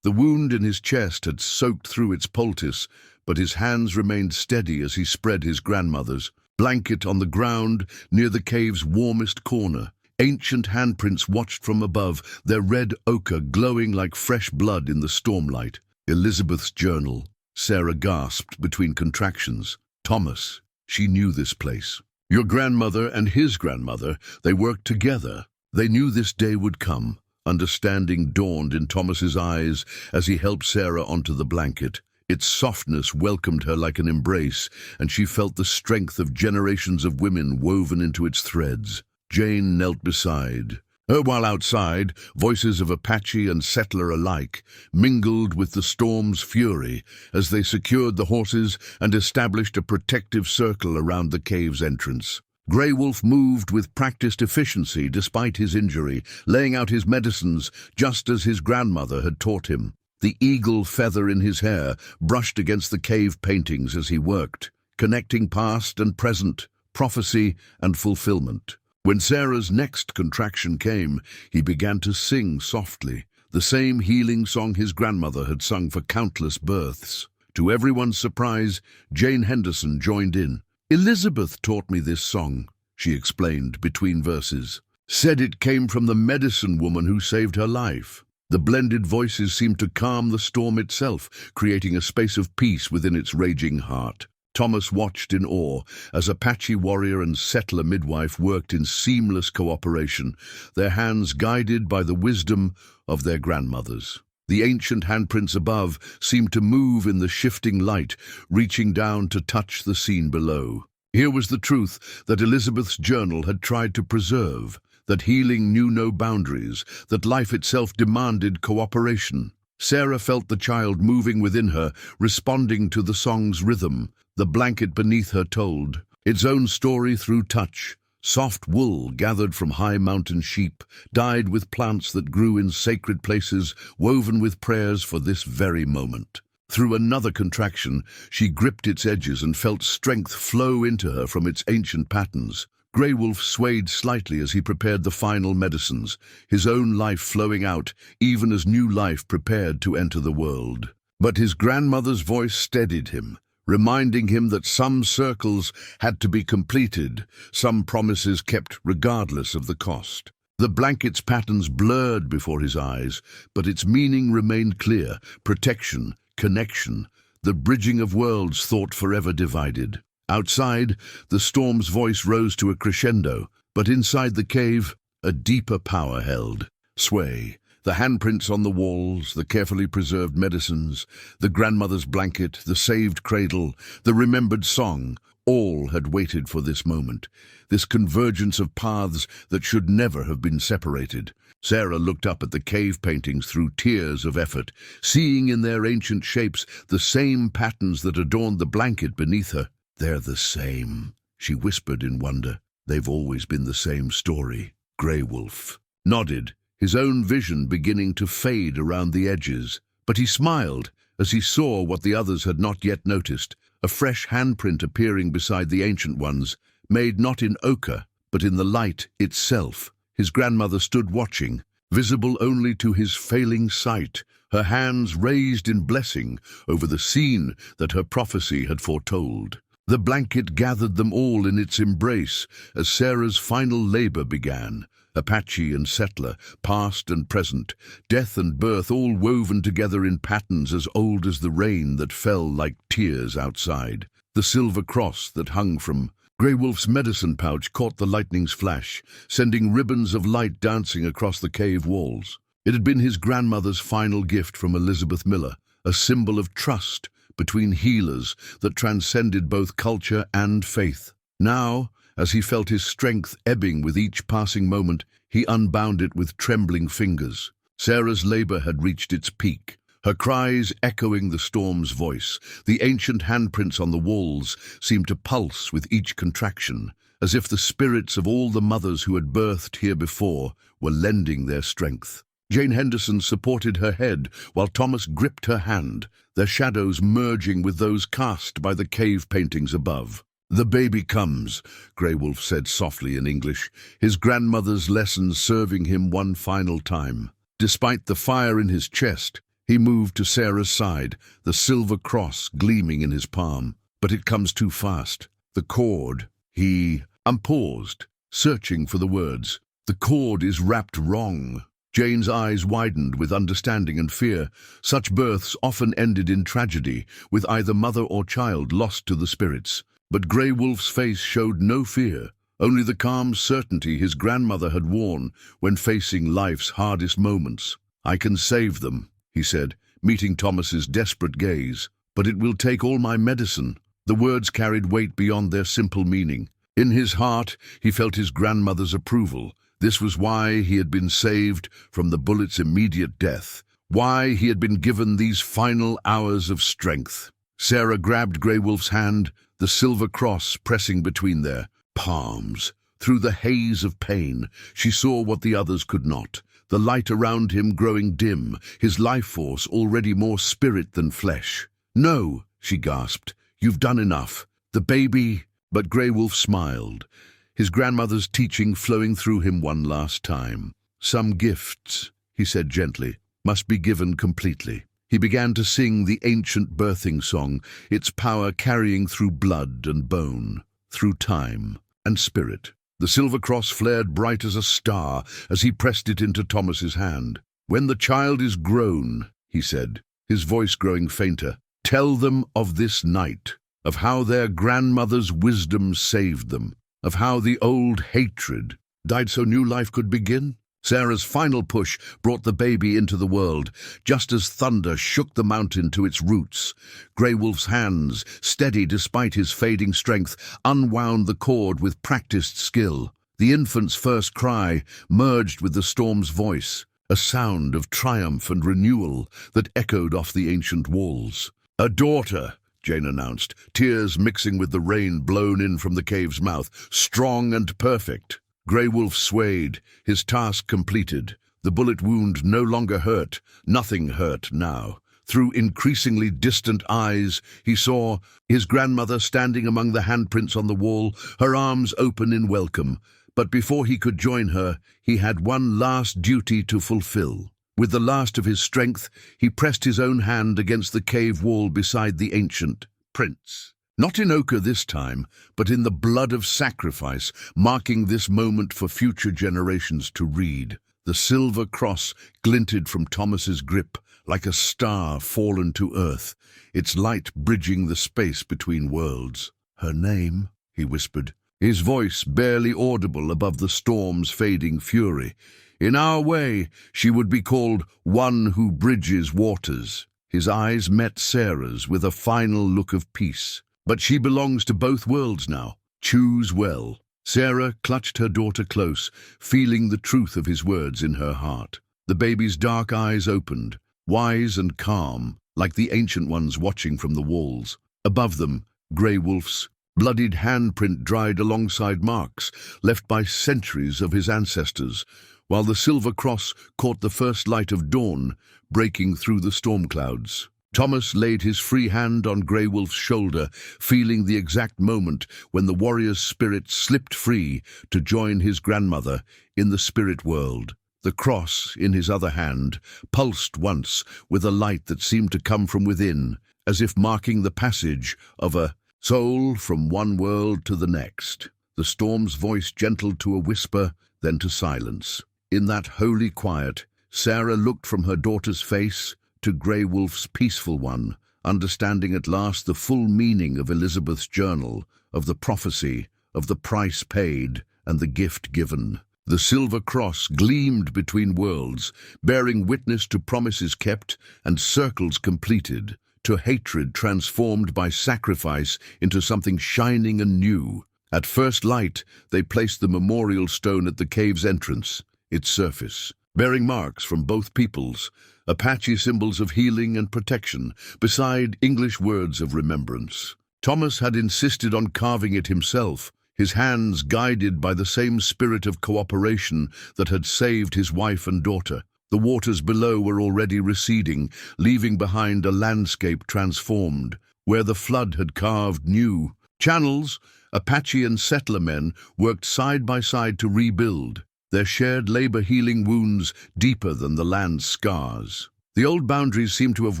The wound in his chest had soaked through its poultice, but his hands remained steady as he spread his grandmother's blanket on the ground near the cave's warmest corner. Ancient handprints watched from above, their red ochre glowing like fresh blood in the stormlight. Elizabeth's journal. Sarah gasped between contractions. Thomas. She knew this place. Your grandmother and his grandmother, they worked together. They knew this day would come. Understanding dawned in Thomas's eyes as he helped Sarah onto the blanket. Its softness welcomed her like an embrace, and she felt the strength of generations of women woven into its threads. Jane knelt beside. While outside, voices of Apache and settler alike mingled with the storm's fury as they secured the horses and established a protective circle around the cave's entrance. Grey Wolf moved with practiced efficiency despite his injury, laying out his medicines just as his grandmother had taught him. The eagle feather in his hair brushed against the cave paintings as he worked, connecting past and present, prophecy and fulfillment. When Sarah's next contraction came, he began to sing softly, the same healing song his grandmother had sung for countless births. To everyone's surprise, Jane Henderson joined in. "Elizabeth taught me this song," she explained between verses. "Said it came from the medicine woman who saved her life." The blended voices seemed to calm the storm itself, creating a space of peace within its raging heart. Thomas watched in awe as Apache warrior and settler midwife worked in seamless cooperation, their hands guided by the wisdom of their grandmothers. The ancient handprints above seemed to move in the shifting light, reaching down to touch the scene below. Here was the truth that Elizabeth's journal had tried to preserve, that healing knew no boundaries, that life itself demanded cooperation. Sarah felt the child moving within her, responding to the song's rhythm. The blanket beneath her told its own story through touch. Soft wool gathered from high mountain sheep, dyed with plants that grew in sacred places, woven with prayers for this very moment. Through another contraction, she gripped its edges and felt strength flow into her from its ancient patterns. Grey Wolf swayed slightly as he prepared the final medicines, his own life flowing out, even as new life prepared to enter the world. But his grandmother's voice steadied him, reminding him that some circles had to be completed, some promises kept regardless of the cost. The blanket's patterns blurred before his eyes, but its meaning remained clear: protection, connection, the bridging of worlds thought forever divided. Outside, the storm's voice rose to a crescendo, but inside the cave, a deeper power held sway. The handprints on the walls, the carefully preserved medicines, the grandmother's blanket, the saved cradle, the remembered song, all had waited for this moment, this convergence of paths that should never have been separated. Sarah looked up at the cave paintings through tears of effort, seeing in their ancient shapes the same patterns that adorned the blanket beneath her. "They're the same," she whispered in wonder. "They've always been the same story." Grey Wolf nodded, his own vision beginning to fade around the edges. But he smiled as he saw what the others had not yet noticed, a fresh handprint appearing beside the ancient ones, made not in ochre, but in the light itself. His grandmother stood watching, visible only to his failing sight, her hands raised in blessing over the scene that her prophecy had foretold. The blanket gathered them all in its embrace as Sarah's final labor began. Apache and settler, past and present, death and birth all woven together in patterns as old as the rain that fell like tears outside. the silver cross that hung from Grey Wolf's medicine pouch caught the lightning's flash, sending ribbons of light dancing across the cave walls. It had been his grandmother's final gift from Elizabeth Miller, a symbol of trust between healers that transcended both culture and faith. Now, as he felt his strength ebbing with each passing moment, he unbound it with trembling fingers. Sarah's labor had reached its peak, her cries echoing the storm's voice. The ancient handprints on the walls seemed to pulse with each contraction, as if the spirits of all the mothers who had birthed here before were lending their strength. Jane Henderson supported her head while Thomas gripped her hand, their shadows merging with those cast by the cave paintings above. "The baby comes," Grey Wolf said softly in English, his grandmother's lessons serving him one final time. Despite the fire in his chest, he moved to Sarah's side, the silver cross gleaming in his palm. "But it comes too fast. The cord," he paused, searching for the words. "The cord is wrapped wrong." Jane's eyes widened with understanding and fear. Such births often ended in tragedy, with either mother or child lost to the spirits. But Grey Wolf's face showed no fear, only the calm certainty his grandmother had worn when facing life's hardest moments. "I can save them," he said, meeting Thomas's desperate gaze. "But it will take all my medicine." The words carried weight beyond their simple meaning. In his heart, he felt his grandmother's approval. This was why he had been saved from the bullet's immediate death, why he had been given these final hours of strength. Sarah grabbed Grey Wolf's hand, the silver cross pressing between their palms. Through the haze of pain, she saw what the others could not. The light around him growing dim, his life force already more spirit than flesh. "No," she gasped, "you've done enough. The baby—" But Grey Wolf smiled, his grandmother's teaching flowing through him one last time. "Some gifts," he said gently, "must be given completely." He began to sing the ancient birthing song, its power carrying through blood and bone, through time and spirit. The silver cross flared bright as a star as he pressed it into Thomas's hand. "When the child is grown," he said, his voice growing fainter, "tell them of this night, of how their grandmother's wisdom saved them, of how the old hatred died so new life could begin." Sarah's final push brought the baby into the world, just as thunder shook the mountain to its roots. Grey Wolf's hands, steady despite his fading strength, unwound the cord with practiced skill. The infant's first cry merged with the storm's voice, a sound of triumph and renewal that echoed off the ancient walls. "A daughter," Jane announced, tears mixing with the rain blown in from the cave's mouth, "strong and perfect." Grey Wolf swayed, his task completed. The bullet wound no longer hurt, nothing hurt now. Through increasingly distant eyes, he saw his grandmother standing among the handprints on the wall, her arms open in welcome. But before he could join her, he had one last duty to fulfill. With the last of his strength, he pressed his own hand against the cave wall beside the ancient prince. Not in ochre this time, but in the blood of sacrifice, marking this moment for future generations to read. The silver cross glinted from Thomas's grip, like a star fallen to earth, its light bridging the space between worlds. "Her name," he whispered, his voice barely audible above the storm's fading fury. "In our way, she would be called One Who Bridges Waters." His eyes met Sarah's with a final look of peace. "But she belongs to both worlds now. Choose well." Sarah clutched her daughter close, feeling the truth of his words in her heart. The baby's dark eyes opened, wise and calm, like the ancient ones watching from the walls. Above them, Grey Wolf's bloodied handprint dried alongside marks left by centuries of his ancestors, while the silver cross caught the first light of dawn, breaking through the storm clouds. Thomas laid his free hand on Grey Wolf's shoulder, feeling the exact moment when the warrior's spirit slipped free to join his grandmother in the spirit world. The cross, in his other hand, pulsed once with a light that seemed to come from within, as if marking the passage of a soul from one world to the next. The storm's voice gentled to a whisper, then to silence. In that holy quiet, Sarah looked from her daughter's face to Grey Wolf's peaceful one, understanding at last the full meaning of Elizabeth's journal, of the prophecy, of the price paid, and the gift given. The silver cross gleamed between worlds, bearing witness to promises kept and circles completed, to hatred transformed by sacrifice into something shining and new. At first light, they placed the memorial stone at the cave's entrance, its surface, bearing marks from both peoples, Apache symbols of healing and protection, beside English words of remembrance. Thomas had insisted on carving it himself, his hands guided by the same spirit of cooperation that had saved his wife and daughter. The waters below were already receding, leaving behind a landscape transformed. Where the flood had carved new channels, Apache and settler men worked side by side to rebuild, their shared labor healing wounds deeper than the land's scars. The old boundaries seemed to have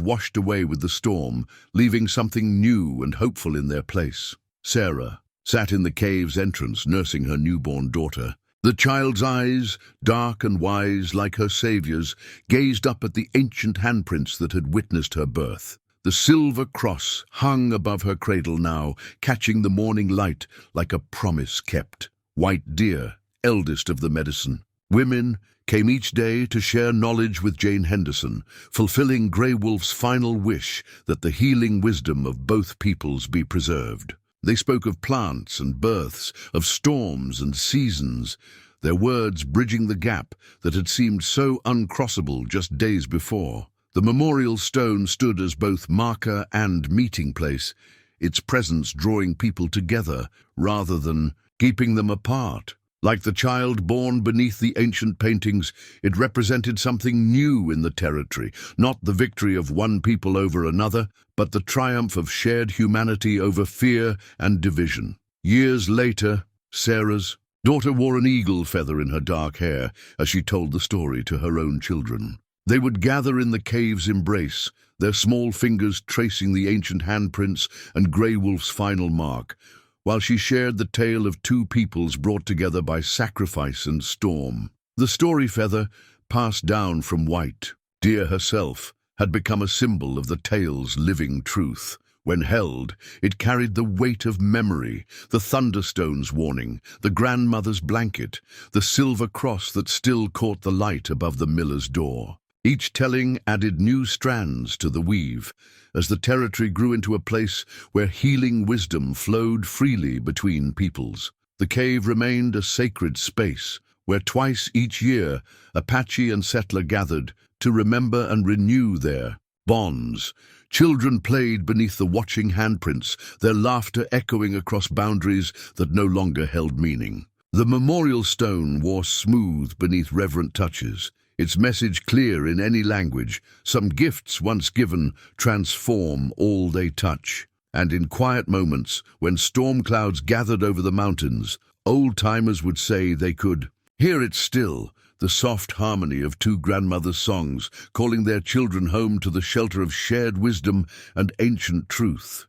washed away with the storm, leaving something new and hopeful in their place. Sarah sat in the cave's entrance, nursing her newborn daughter. The child's eyes, dark and wise like her savior's, gazed up at the ancient handprints that had witnessed her birth. The silver cross hung above her cradle now, catching the morning light like a promise kept. White Deer, eldest of the medicine women, came each day to share knowledge with Jane Henderson, fulfilling Grey Wolf's final wish that the healing wisdom of both peoples be preserved. They spoke of plants and births, of storms and seasons, their words bridging the gap that had seemed so uncrossable just days before. The memorial stone stood as both marker and meeting place, its presence drawing people together rather than keeping them apart. Like the child born beneath the ancient paintings, it represented something new in the territory, not the victory of one people over another, but the triumph of shared humanity over fear and division. Years later, Sarah's daughter wore an eagle feather in her dark hair as she told the story to her own children. They would gather in the cave's embrace, their small fingers tracing the ancient handprints and Grey Wolf's final mark, while she shared the tale of two peoples brought together by sacrifice and storm. The story feather, passed down from White Deer herself, had become a symbol of the tale's living truth. When held, it carried the weight of memory, the thunderstone's warning, the grandmother's blanket, the silver cross that still caught the light above the miller's door. Each telling added new strands to the weave, as the territory grew into a place where healing wisdom flowed freely between peoples. The cave remained a sacred space, where twice each year Apache and settler gathered to remember and renew their bonds. Children played beneath the watching handprints, their laughter echoing across boundaries that no longer held meaning. The memorial stone wore smooth beneath reverent touches, its message clear in any language. Some gifts once given transform all they touch. And in quiet moments, when storm clouds gathered over the mountains, old-timers would say they could hear it still, the soft harmony of two grandmothers' songs, calling their children home to the shelter of shared wisdom and ancient truth.